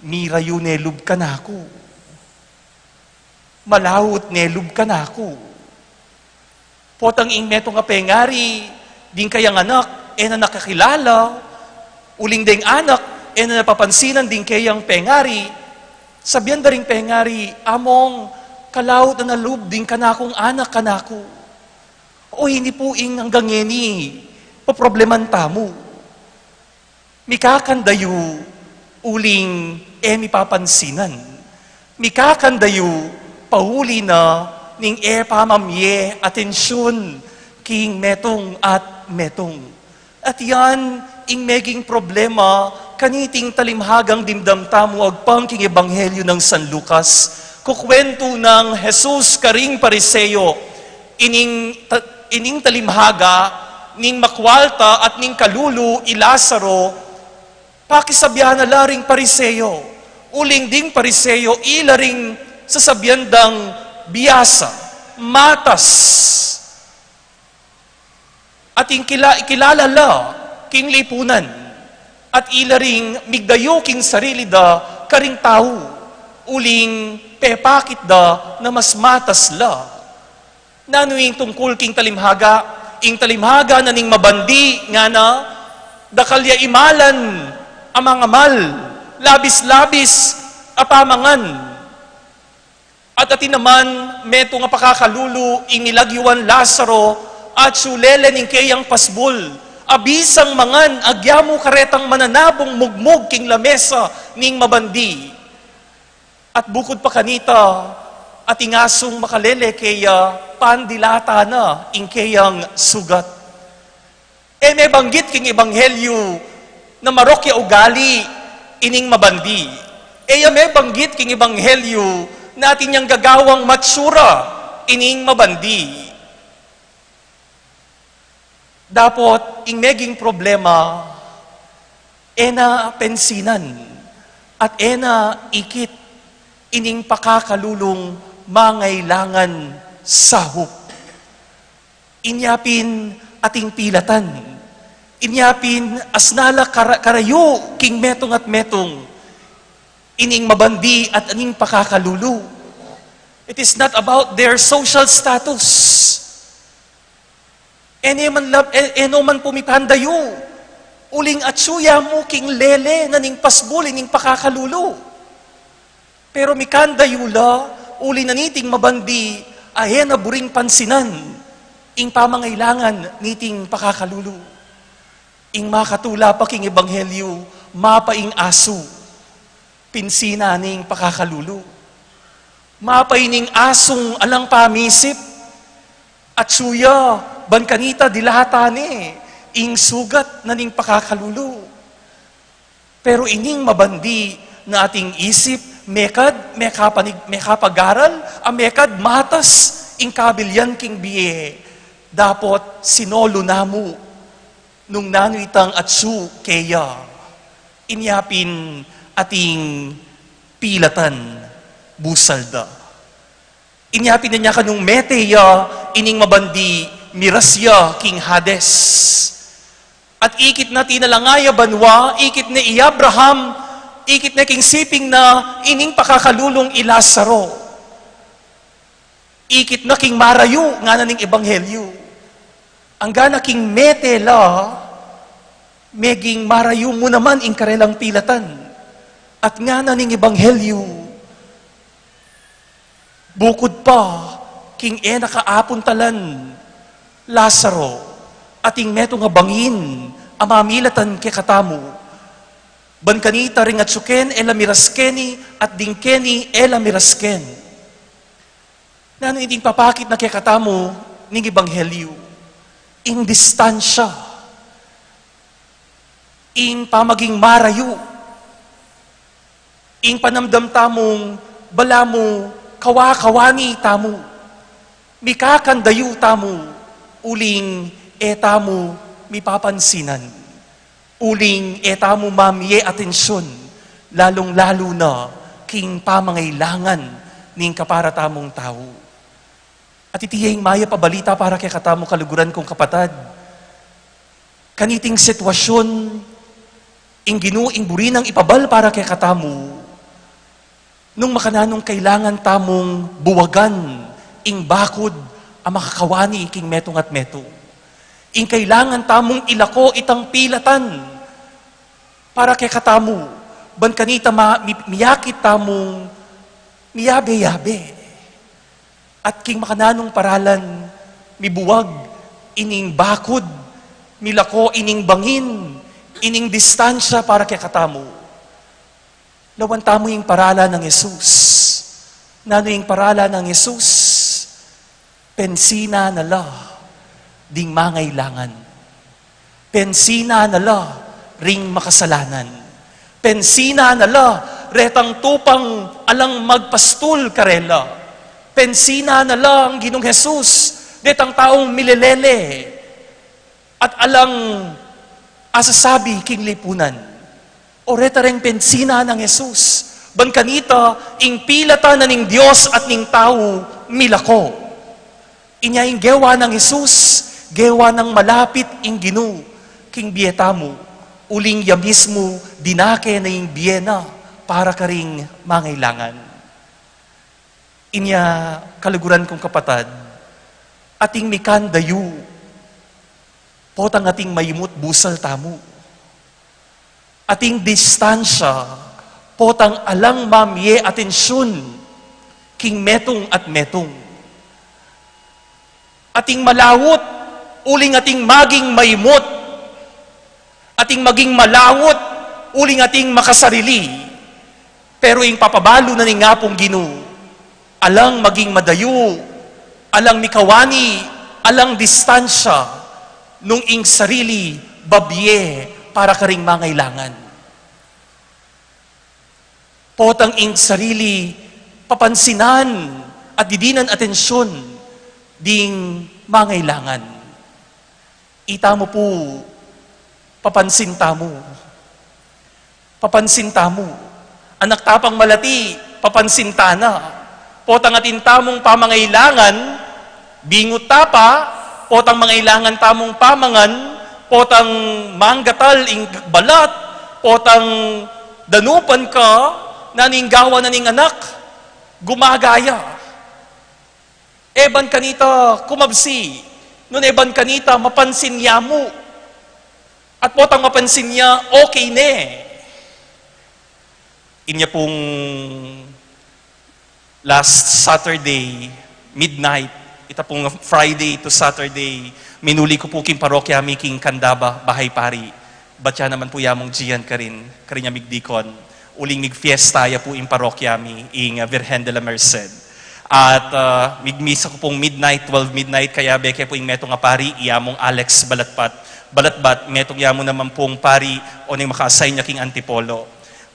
Mirayo nelub ka na ako. Malawot nelub ka na ako. Potang ing metong apengari, din kayang anak, na nakakilala, uling ding anak, na napapansinan din kayang pengari, sabihan da ring pengari, among kalawot na nalub din ka na akong anak ka na ako. O hindi po ing hanggang ngeni, paprobleman tamo. Mikakandayo, uling mipapansinan. Mikakandayo, pahuli na ning pamamye, atensyon, king metong at metong. At yan, ing meging problema, kaniting talimhagang dimdam tamo agpang king ebanghelyo ng San Lucas, kukwento ng Jesus karing pariseyo, ining talimhaga, ning makwalta at ning kalulu ilasaro, pakisabyahan na laring pariseyo, uling ding pariseyo, ilaring sasabyandang biyasa, matas, at ikilala la king lipunan, at ilaring migdayo king sarili da karing tao, uling pepakit da na mas matas la. Nanuing tungkol king talimhaga, ing talimhaga na ning mabandi nga na, dakalya imalan amang amal, labis-labis apamangan. At atin naman, meto nga pakakalulu, ing nilagyuan Lazaro, at sulele ning kayang pasbol, abisang mangan, agyamo karetang mananabong mugmog king lamesa ning mabandi. At bukod pa kanita, at ingasong makalele kaya pandilata na ing kayang sugat. E may banggit king ebanghelyo na marokya ugali ining mabandi. E may banggit king ebanghelyo na atin niyang gagawang matsura ining mabandi. Dapot, ing meging problema, ena pensinan, at ena ikit, ining pakakalulong mangailangan sahop. Inyapin ating pilatan, inyapin asnala karayo, king metong at metong, ining mabandi at aning pakakalulu. It is not about their social status. Eno man pumipandayo, uling atsuya mo king lele na ning pasbul, ning pakakalulu. Pero mikandayo la, uli na niting mabandi, ahe na buring pansinan, ing pamangailangan niting pakakalulu. Ing makatula pa king ebanghelyo, mapaing aso, pinsina ning pakakalulu. Mapaining asong alang pamisip, at suya, ban kanita dilahatane, ing sugat na ning pakakalulu. Pero ining mabandi na ating isip, mekapagaral, mekad matas, ing kabilyan king biye, dapot sinolo namu, nung nanuitang atsu keya, inyapin ating pilatan, busalda. Inyapin na niya kanong meteya, ining mabandi, mirasya king Hades. At ikit na tinalangaya banwa, ikit na Abraham, ikit na king siping na ining pakakalulong ilasaro. Ikit na king marayo, nga na ning ebanghelyo. Ang gana king metela, meging marayo mo naman ing karelang pilatan. At nga na ning ebanghelyo, bukod pa, king nakaapon talan, Lazaro, ating meto nga bangin, amamilatan ke katamu. Ban kanita ring at suken, ela miraskeni, at dingkeni, ela mirasken. Nano iting papakit na ke katamu, ning ebanghelyo, in distansya, in pamaging marayo, in panamdam tamong, balamo, kawakawani tamu, mikakandayo tamu, uling etamu mipapansinan, uling etamu mamiye atensyon, lalong-lalo na king pamangailangan ning kaparatamong tao. At itiyeng maya pabalita para kay katamo kaluguran kong kapatad, kaniting sitwasyon, ing ginuing burinang ipabal para kay katamo, nung makananong kailangan tamong buwagan, ing bakod, ang makakawani king metong at metong. Ing kailangan tamong ilako itang pilatan para kay katamu. Ban kanita miyakit tamong miyabe-yabe. At king makananong paralan, mibuwag ining bakod, milako ining bangin, ining distansya para kay katamu. Lawan tamo yung paralan ng Jesus. Nano yung paralan ng Jesus? Pensina nala, ding mangailangan. Pensina nala, ring makasalanan. Pensina nala, retang tupang alang magpastul karela. Pensina na lang Ginong Jesus, detang taong milelele, at alang asasabi king lipunan. O reta ring pensina ng Jesus, ban kanita, ing pilata na ning Diyos at ning tao, milako. Inya ing gewa ng Jesus, gewa ng malapit ing Ginu, king bieta mo, uling yamis mo, dinake na ing biyena, para ka ring mangailangan. Inya kaluguran kong kapatad, ating mikandayu, potang ating mayimut busal tamo. Ating distansya, potang alang mamye atensyon, king metong at metong. Ating malawot, uling ating maging mayimut. Ating maging malawot, uling ating makasarili. Pero ing papabalo na ni nga pong Ginoo, alang maging madayo, alang mikawani, alang distansya, nung ing sarili, babye, para ka ring mangailangan. Potang ing sarili, papansinan, at didinan atensyon, ding mangailangan. Ita mo po, papansin tamo. Papansin tamo. Anak tapang malati, papansin tana. Potang atin tamong pamangailangan, bingot tapa, potang mangailangan tamong pamangan, potang manggatal ing balat, potang danupan ka, naninggawa na ning anak, gumagaya. Eban kanita kumabsi, nun eban kanita mapansin niya mo, at potang mapansin niya, okay ne. Inya pong last Saturday, midnight, ita pong Friday to Saturday, minuli ko po king parokya mi king Kandaba, Bahay Pari. Batya naman po yamong Gian karin niya migdikon. Uling migfiesta ya po ing parokya mi, ing Virgen de la Merced. At migmisa ko pong midnight, 12 midnight, kaya beke po ing metong nga pari, iyamong Alex Balatbat, metong yamo naman pong pari, o ning maka-assign niya king Antipolo.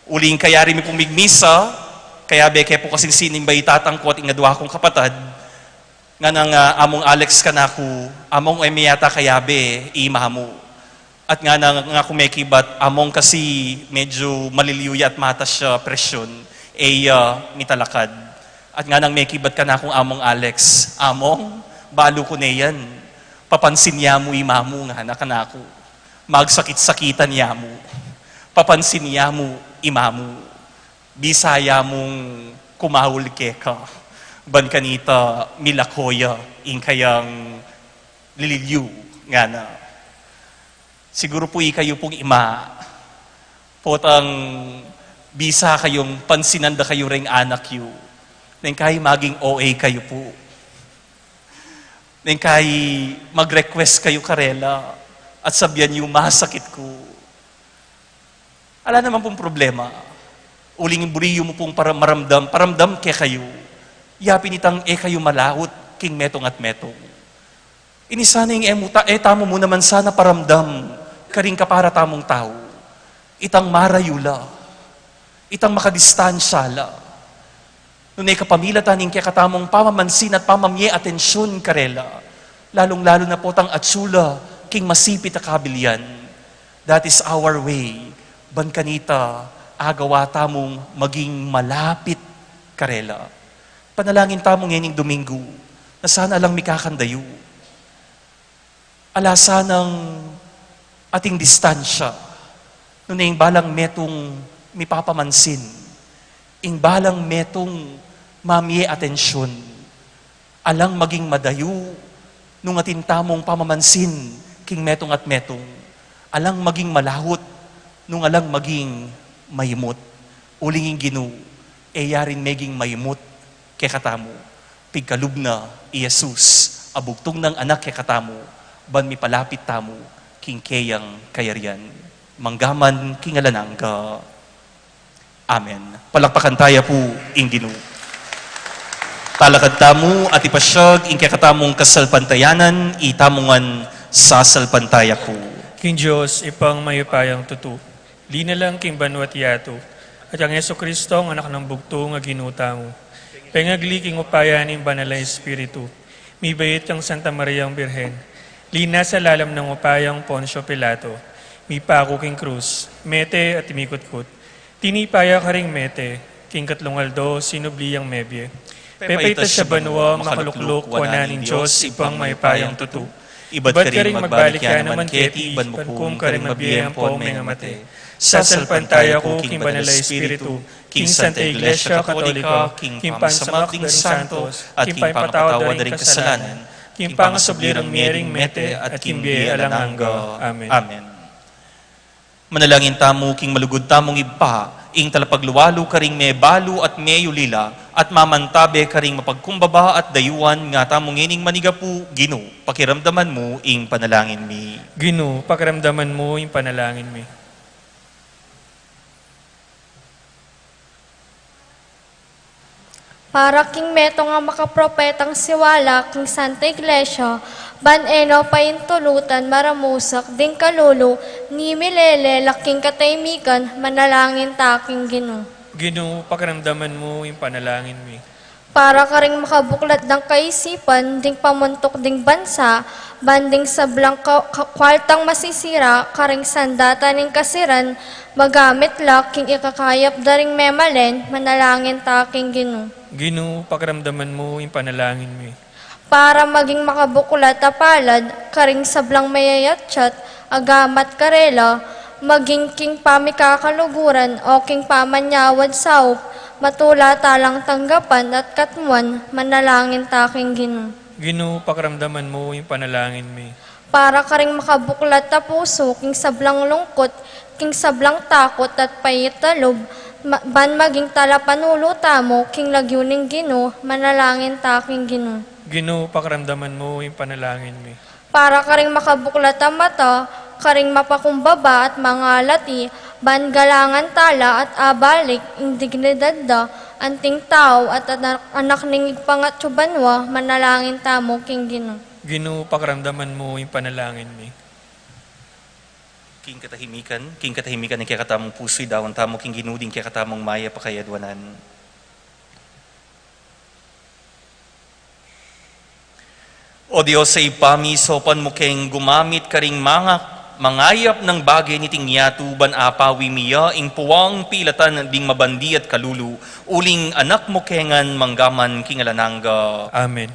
Uling kaya rin mi pong migmisa, kaya beke po kasing sining ba itatangkot, ingadwa kong kapatad, nga nang among Alex kanaku, among emiyata kayabe, imamu. At nga nang nga kumekibat, among kasi medyo maliliuya at matas siya presyon, mitalakad. At nga nang mekibat ka na akong among Alex, among, balo ko na yan. Papansin niya mo imamu nga na kanako. Magsakit-sakitan niya mo. Papansin niya mo imamu. Bisaya mong kumahul ka. Ban kanita milakoya ing kayang lililyu nga na. Siguro po kayo pong ima. Potang bisa kayong pansinanda kayo ring anak yu. Nang kay maging OA kayo po. Nang kay mag-request kayo karela at sabihan yung masakit ko. Ala naman pong problema. Uling buriyo mo pong para paramdam ke kayo. Yapin itang kayo malawot king metong at metong. Inisana yung tamo mo naman sana paramdam karing kapara tamong tao. Itang marayula. Itang makadistansya la. Nunay kapamilatan ning katamong pamamansin at pamamye atensyon karela. Lalong-lalo na po tang atsula king masipit a kabilyan. That is our way. Ban kanita, agawa tamong maging malapit karela. Panalangin tamong yaning Domingo, na sana lang mikakandayo. Alasanang ating distansya, nung yung balang metong mipapamansin, ing balang metong mamye atensyon, alang maging madayo, nung atin tamong pamamansin, king metong at metong, alang maging malahot, nung alang maging mayimot, ulingin Ginoo, yarin meging mayimot, kay katamo, pigkalub na Jesus, abugtong ng anak kay katamo, ban mi palapit tamo, king kayang kayarian, manggaman kingalanangga. Amen. Palakpakan tayo po, ing Ginoo. Talakad tamo at ipasyag, ing kay katamong kasalpantayanan, itamongan sa salpantaya po. King Diyos, ipang mayupayang tutu. Linalang king banwat yato. at ang Yesu Kristo, ang anak ng bugto nga ginuta mo. Pengagliking upayaning banal na Espiritu, mi bayit kang Santa Maria ang Birhen, lina sa lalam ng upayang Poncio Pilato, mi pako king krus, mete at imikutkut, tinipaya ka ring mete, king katlungaldo, sinubliyang mebye. Pepaitas sa banwa, makalukluk, wananing Diyos, ipang may payang tutu. Ibad ka ring magbalik yan naman keti, bankum ka ring mabiyang po may ngamate. Sasalpantaya ko, king banal na Espiritu, king Santa Iglesia Katolika, king pangsamak ng santos, at king pangpatawad ring kasalanan, king pangasoblirang miering mete, at king biye alangangga. Amen. Amen. Manalangin tamo, king malugod tamong iba, ing talapagluwalo karing may balu at may ulila, at mamantabe karing mapagkumbaba at dayuan nga tamong ining manigapu, Gino, pakiramdaman mo ing panalangin mi. Gino, pakiramdaman mo yung panalangin mi. Para king meto nga makapropetang siwala, king Santa Iglesia, baneno paintulutan maramusak, ding kalulu, ni milele, laking kataymikan, manalangin taking Gino. Gino, pakiramdaman mo yung panalangin mi. Para ka ring makabuklat ng kaisipan, ding pamuntok ding bansa, banding sablang kwartang masisira, karing sandata ning kasiran, magamit laking ikakayap daring memalen, manalangin taking Gino. Gino, pakiramdaman mo yung panalangin mi. Para maging makabuklat a palad, karing sablang mayayatsyat, agamat karela, maging king pamikakaluguran o king pamanyawad saup, matula talang tanggapan at katmuan, manalangin taking Gino. Gino, pakiramdaman mo yung panalangin mi. Para karing makabuklat a puso, king sablang lungkot, king sablang takot at payitalob, ban maging talapanuluta mo, king lagyuning Gino, manalangin taking Gino. Gino, pakiramdaman mo yung panalangin mi. Para karing makabuklat ang mata, karing mapakumbaba at mga lati, ban galangan tala at abalik, indignidad da, anting tao at anak ning igpangatsubanwa, manalangin tamo king Gino. Gino, pakiramdaman mo yung panalangin mi. King katahimikan ng kakatamong puso'y dawan tamo, king ginuding kakatamong maya pakayadwanan. O Diyos, sa ipami, sopan mo keng gumamit karing mga mangayap ng bagay ni tingyatu ban apawi miya, ing puwang pilatan ding mabandi at kalulu, uling anak mo kengan manggaman kingalananga. Amen.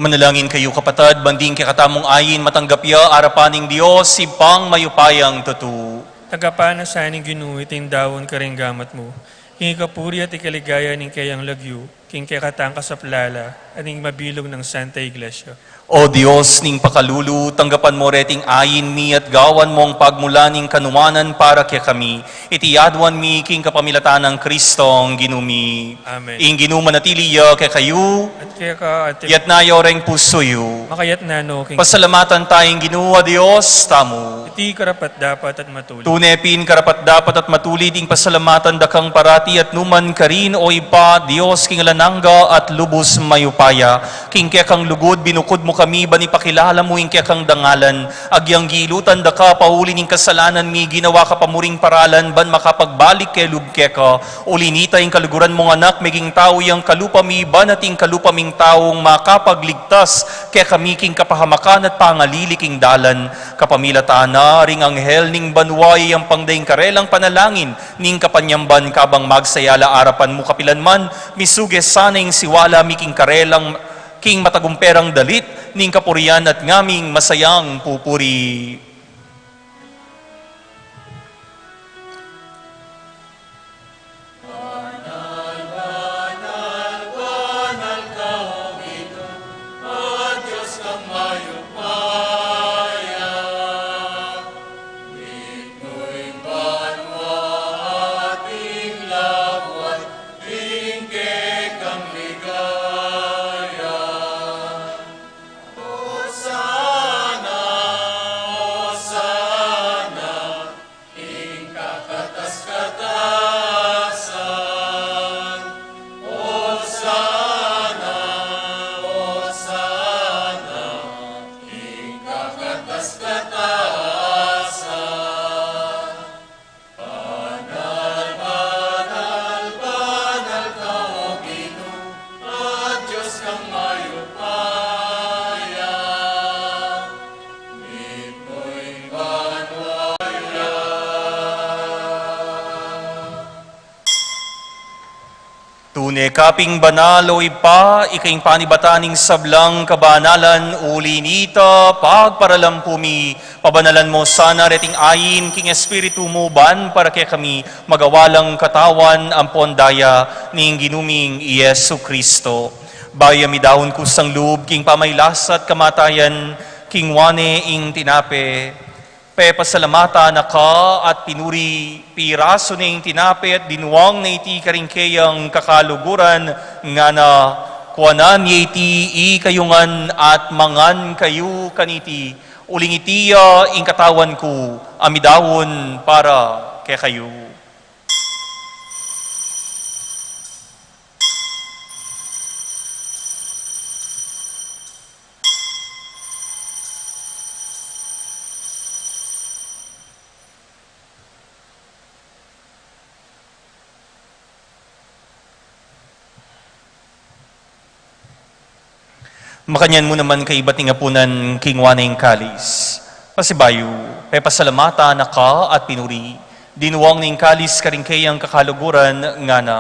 Manalangin kayo kapatid, banding kakatamong ayin, matanggapya, arapaning Diyos, sipang mayupayang tutu. Tagapana sa aning ginuwitin dawon ka rin gamat mo. King kapuri at ikaligaya ning kayang lagyu, king kakatang kasaplala, aning mabilog ng Santa Iglesia. O Diyos, ning pakalulu, tanggapan mo reting ayin mi at gawan mo ang pagmulaning kanumanan para kaya kami. Itiyadwan mi king kapamilatan ng Kristong ginumi. Amen. Ing ginumanatiliya kaya kayo, At kaya ka, ate, yat nayo reng pusoyo. makayat na no, king Pasalamatan tayong ginuwa Diyos, tamo. iti karapat dapat at matulid. Tunepin karapat dapat at matulid ing pasalamatan dakang parati at numan karin o ipa Diyos king lanangga at lubos mayupaya. King kaya kang lugod binukod mo kami bani pakilala mo ing kaya kang dangalan. Agyang gilutan da ka paulin ing kasalanan mi ginawa ka pamuring paralan ban makapagbalik kay lubke ka. Ulinita ing kaluguran mong anak meging tao yang kalupa mi ban at ing kalupa ming taong makapagligtas kaya kami king kapahamakan at pangalili king dalan. Kapamilataan na ring anghel ning banway ang pangdaing karelang panalangin ning kapanyamban kabang magsayala arapan mo kapilanman misuge sana ing siwala mi king karelang king matagumperang dalit ning kapurian at ngaming masayang pupuri. Tune kaping banalo ipa, ikaing panibataning sablang kabanalan, ulinita, pagparalampumi, pabanalan mo sana reting ayin, king espiritu mo ban, para kaya kami magawalang katawan ang pondaya ning ginuming Yesu Kristo. Baya mi dahon kusang loob, king pamaylasat kamatayan, king wane ing tinape, pasalamata na ka at pinuri piraso na yung tinape at dinuwang na iti karingkayang kakaluguran nga na kuanan iti ikayungan at mangan kayo kaniti uling itiya ing katawan ko amidawon para kay kayo. Makanyan mo naman kay bating apunan king waneng kalis. Pasibayo, pasalamata na ka at pinuri. Dinuwang ning kalis karingkayang kakaluguran nga na.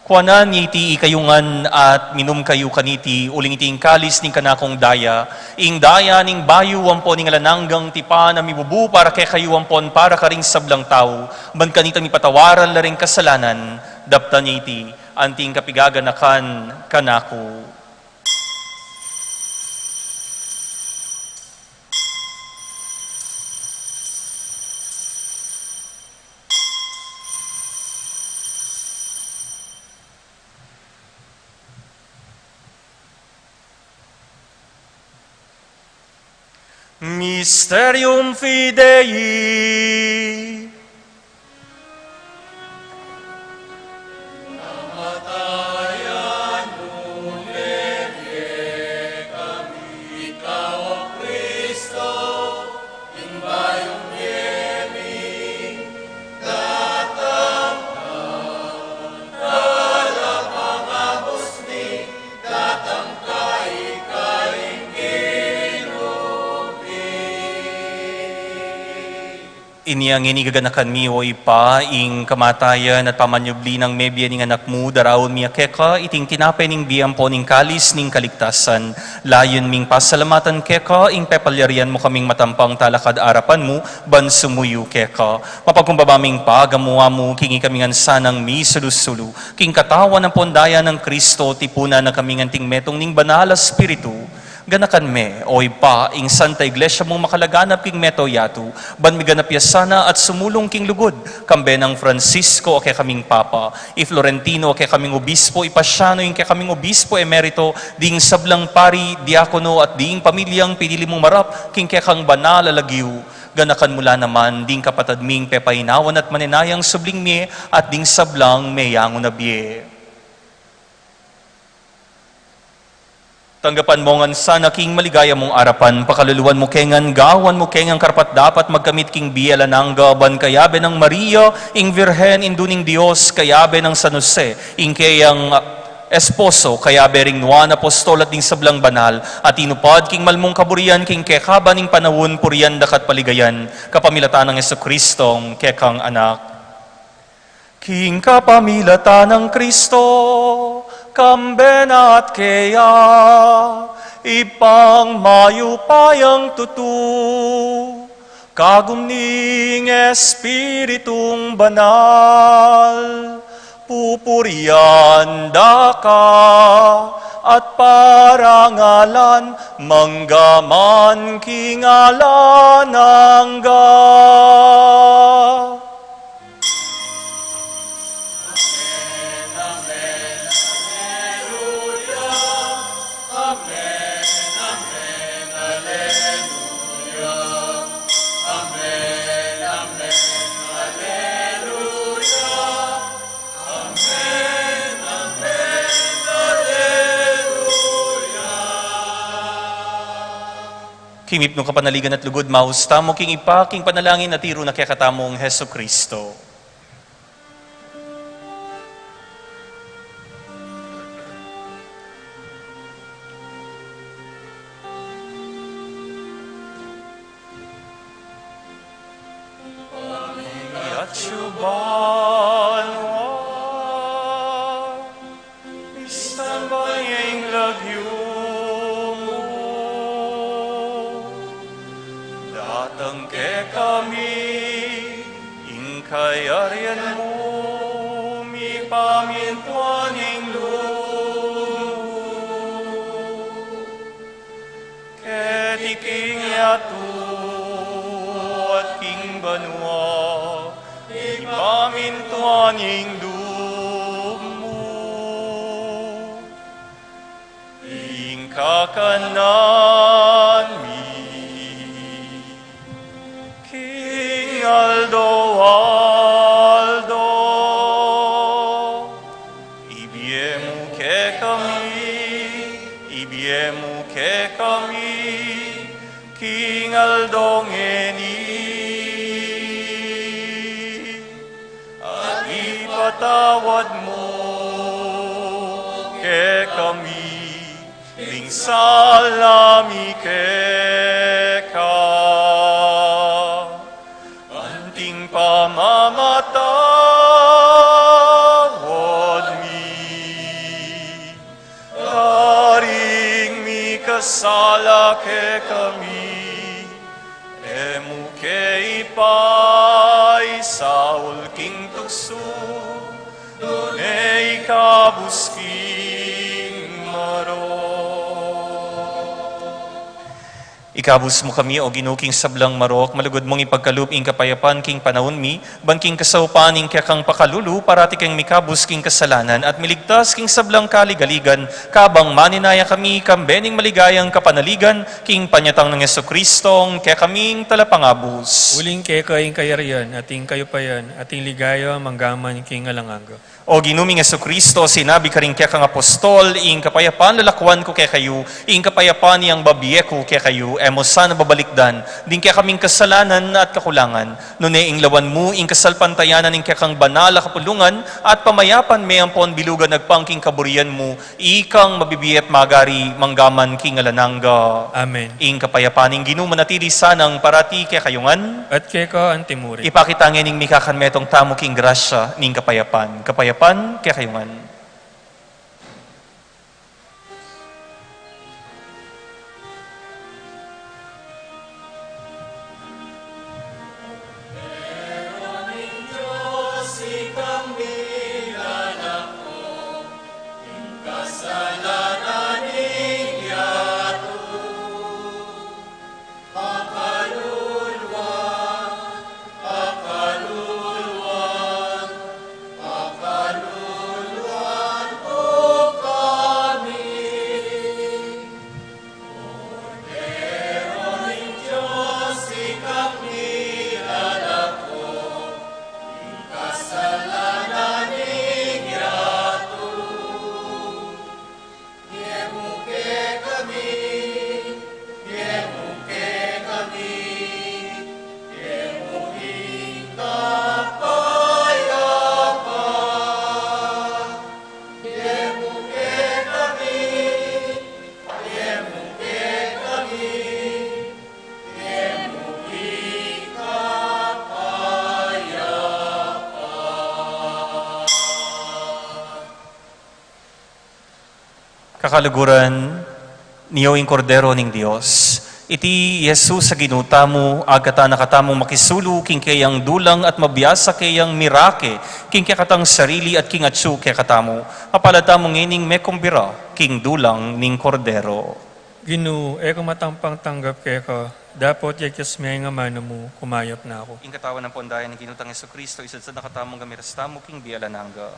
Kuanan iti ikayungan at minum kayo kaniti uling iti kalis ning kanakong daya. Ing daya ning bayu ampon ning lananggang tipa na mibubu para kay kayo ampon para karing sablang tao. Ban kanita mi patawaran la ring kasalanan. Daptan iti anting kapigaganakan kanako. Mysterium Fidei. Iniyang inigaganakan mi o ipa, ing kamatayan at pamanyubli ng mebya ning anak mo, darawon mi keka, iting tinapay ning biyam po ning kalis ning kaligtasan. Layon ming pasalamatan keka, ing pepalyarian mo kaming matampang talakad arapan mo, ban sumuyo keka. Mapagkumbabaming pagamuha mo, kingi kaming ansanang mi sulusulu, king katawan ng pondaya ng Kristo, tipuna na kaming anting metong ning banal Espiritu. Ganakan me, oy pa, ing Santa Iglesia mong makalaganap king meto yatu, ban mi ganap yasana at sumulong king lugod, kambe ng Francisco o kay kaming Papa, i Florentino o kay kaming Obispo, ipasyano yung kay kaming Obispo emerito, ding sablang pari, diakono at ding pamilyang pinili mong marap, king kay kang banal alagiw. Ganakan mula naman, ding kapatad ming pepainawan at maninayang subling mi, at ding sablang meyango na biye. Tanggapan mo ngan sana king maligaya mong arapan, pakaluluan mo kengan, gawan mo kengan karapat dapat magkamit king biyala ng gaban, kayabe ng Maria, ing Virhen, induning Diyos, kayabe ng San Jose, ing kayang esposo, kayabe ring nuan apostol at ding sablang banal, at inupad king malmong kaburian, king kekaban ing panawon, purian dakat paligayan, kapamilatan ng Jesucristong kekang anak. King kapamilatan ng Kristo, kamben at kaya, ipang mayupayang tutu, kagumning Espiritong banal, pupurian daka, at parangalan, manggaman kingalan angga. Kimip no kapanaligan at lugod, mausta mo king ipa, king panalangin at tiro na kaya katamong Heso Kristo. Yatsuban wa, isambayang lagyo, datang ke kami, ingkayarian mo, mi pamintuaning ketiking yatu at king banwa, ipamintuaning mo, ingkakanan mi, King Aldo, ibiemu ke kami, King Aldo ngeni, at ipatawad mo ke kami, ning salami ke ka. Pamamatawad mi, karing mi kasala ke kami, emu ke ipay saul king tukso, dunay kabusking maro. Ikabus mo kami o ginuking sablang marok, malugod mong ipagkalup ing kapayapan king panahon mi, banking kasaupan ing kakang pakalulu, parati kang mikabus king kasalanan, at miligtas king sablang kaligaligan, kabang maninaya kami, kambening maligayang kapanaligan, king panyatang ng Jesucristong, kaya kaming talapangabus. Uling keka ing kayarian, ating kayo pa yan, ating ligaya, manggaman king alangaga. O ginuming Kristo, sinabi ka rin kaya kang apostol, ing kapayapaan lalakwan ko kaya kayo, ing kapayapaan niyang babiye ko kaya kayo, emo sana babalikdan, din kaya kaming kasalanan at kakulangan, nune ing lawan mo, ing kasalpantayanan, ing kaya kang banala kapulungan, at pamayapan may ampon bilugan nagpangking kaburian mo, ikang mabibiyet magari, manggaman king alananga. Amen. Ing kapayapaan ing ginuman natili sanang parati kaya kayungan, At kay ka antimuri. ipakitangin ning mikakan metong tamo king grasya ning kapayapaan kaya kayungan. Kakaluguran, niyo ing kordero ning Dios. Iti Yesus sa ginuta mo, agkata nakatamong makisulu, king kayang dulang at mabiyasa kayang mirake, king kakatang sarili at king atsu kaya katamo. Apalata mo ngining mekumbira, king dulang ning kordero. Ginu, eka matampang tanggap kay ka, dapat yakyas may nga mano mo, kumayap na ako. Ing katawan ng pondayan ng ginutang Kristo, isad sa nakatamong gamirastamo, king bialananga.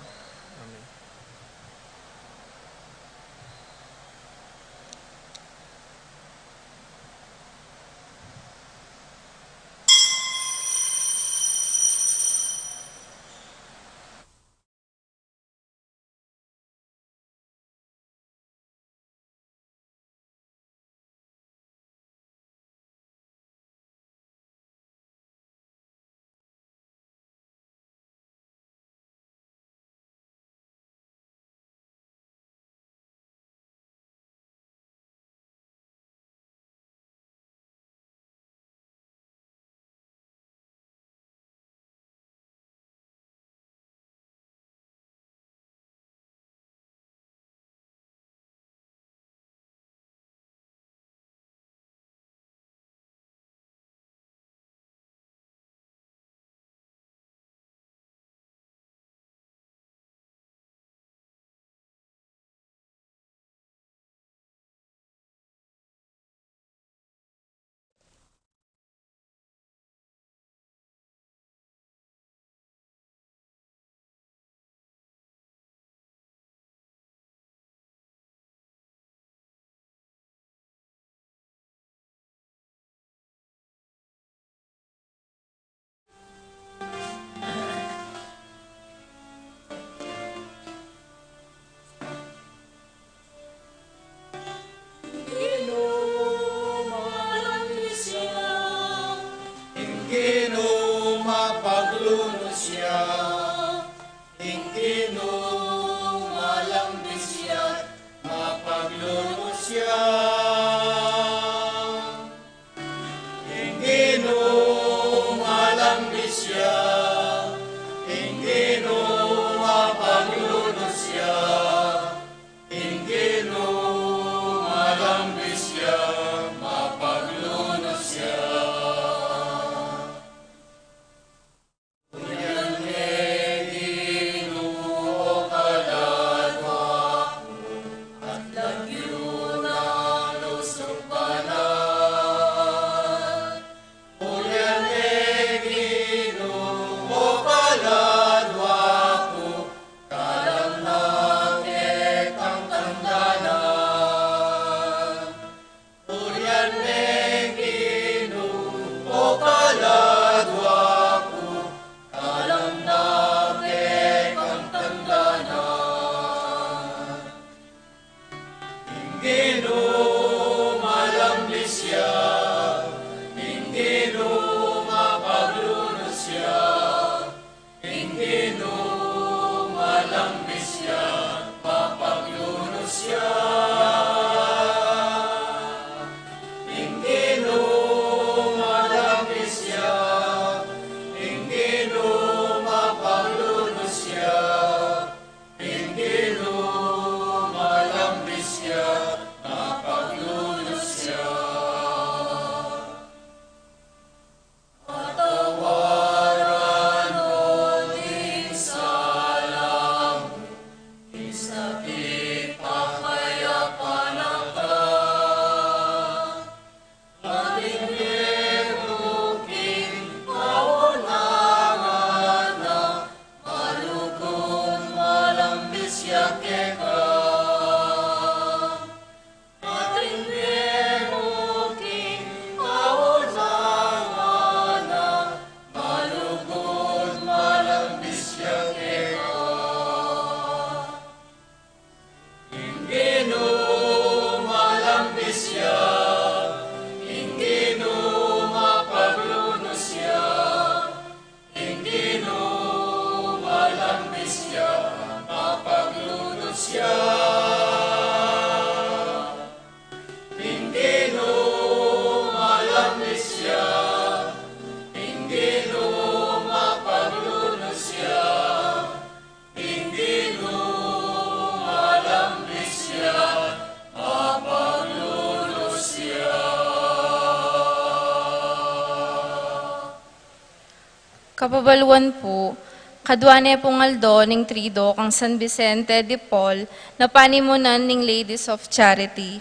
Kapabaluan po, kadwane pong aldo ning trido kang San Vicente de Paul na panimunan ning Ladies of Charity.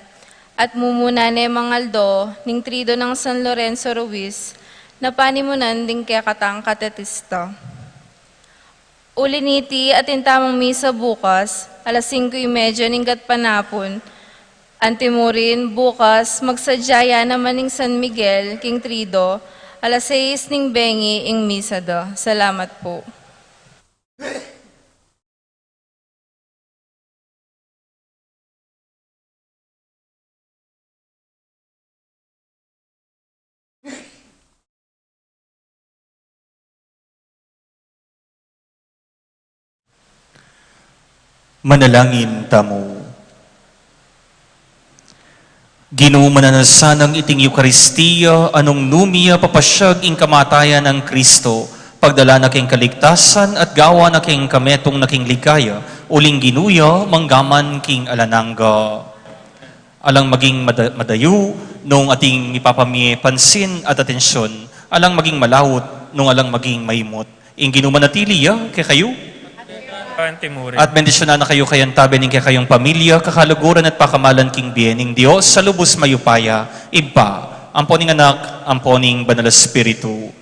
At mumunane mangaldo ning trido ng San Lorenzo Ruiz na panimunan ding kaya katang katetista. Uliniti at intamang misa bukas, alas 5:30 ning gatpanapon. Antimurin, bukas, magsadyaya naman ning San Miguel, king trido, alas 6 ning bengi ing misa do. Salamat po. Manalangin tamo. Ginoo mananasanang iting Eukaristiya, anong numiya papasyag ing kamatayan ng Kristo, pagdala na king kaligtasan at gawa na king kametong na king ligaya, uling ginuya, manggaman king alanangga. Alang maging madayo, nung ating ipapami pansin at atensyon, alang maging malawot, nung alang maging maimot. Ing Ginoo manatiliya, kay kayo, Antimurin. at bendisyonan na kayo kayang tabi ning kayong pamilya, kakaluguran at pakamalan king biening Dios sa lubos mayupaya, iba, amponing anak, amponing banal na espiritu.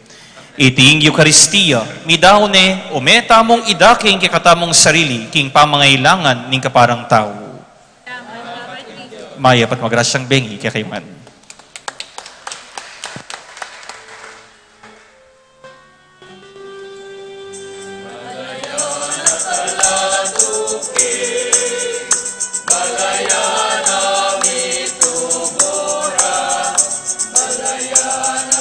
Iting Eukaristiya, midahone, umeta mong idaking kikatamong sarili, king pamangailangan ning kaparang tao. Maya pat magrasyang bengi kay kayo man. Malaya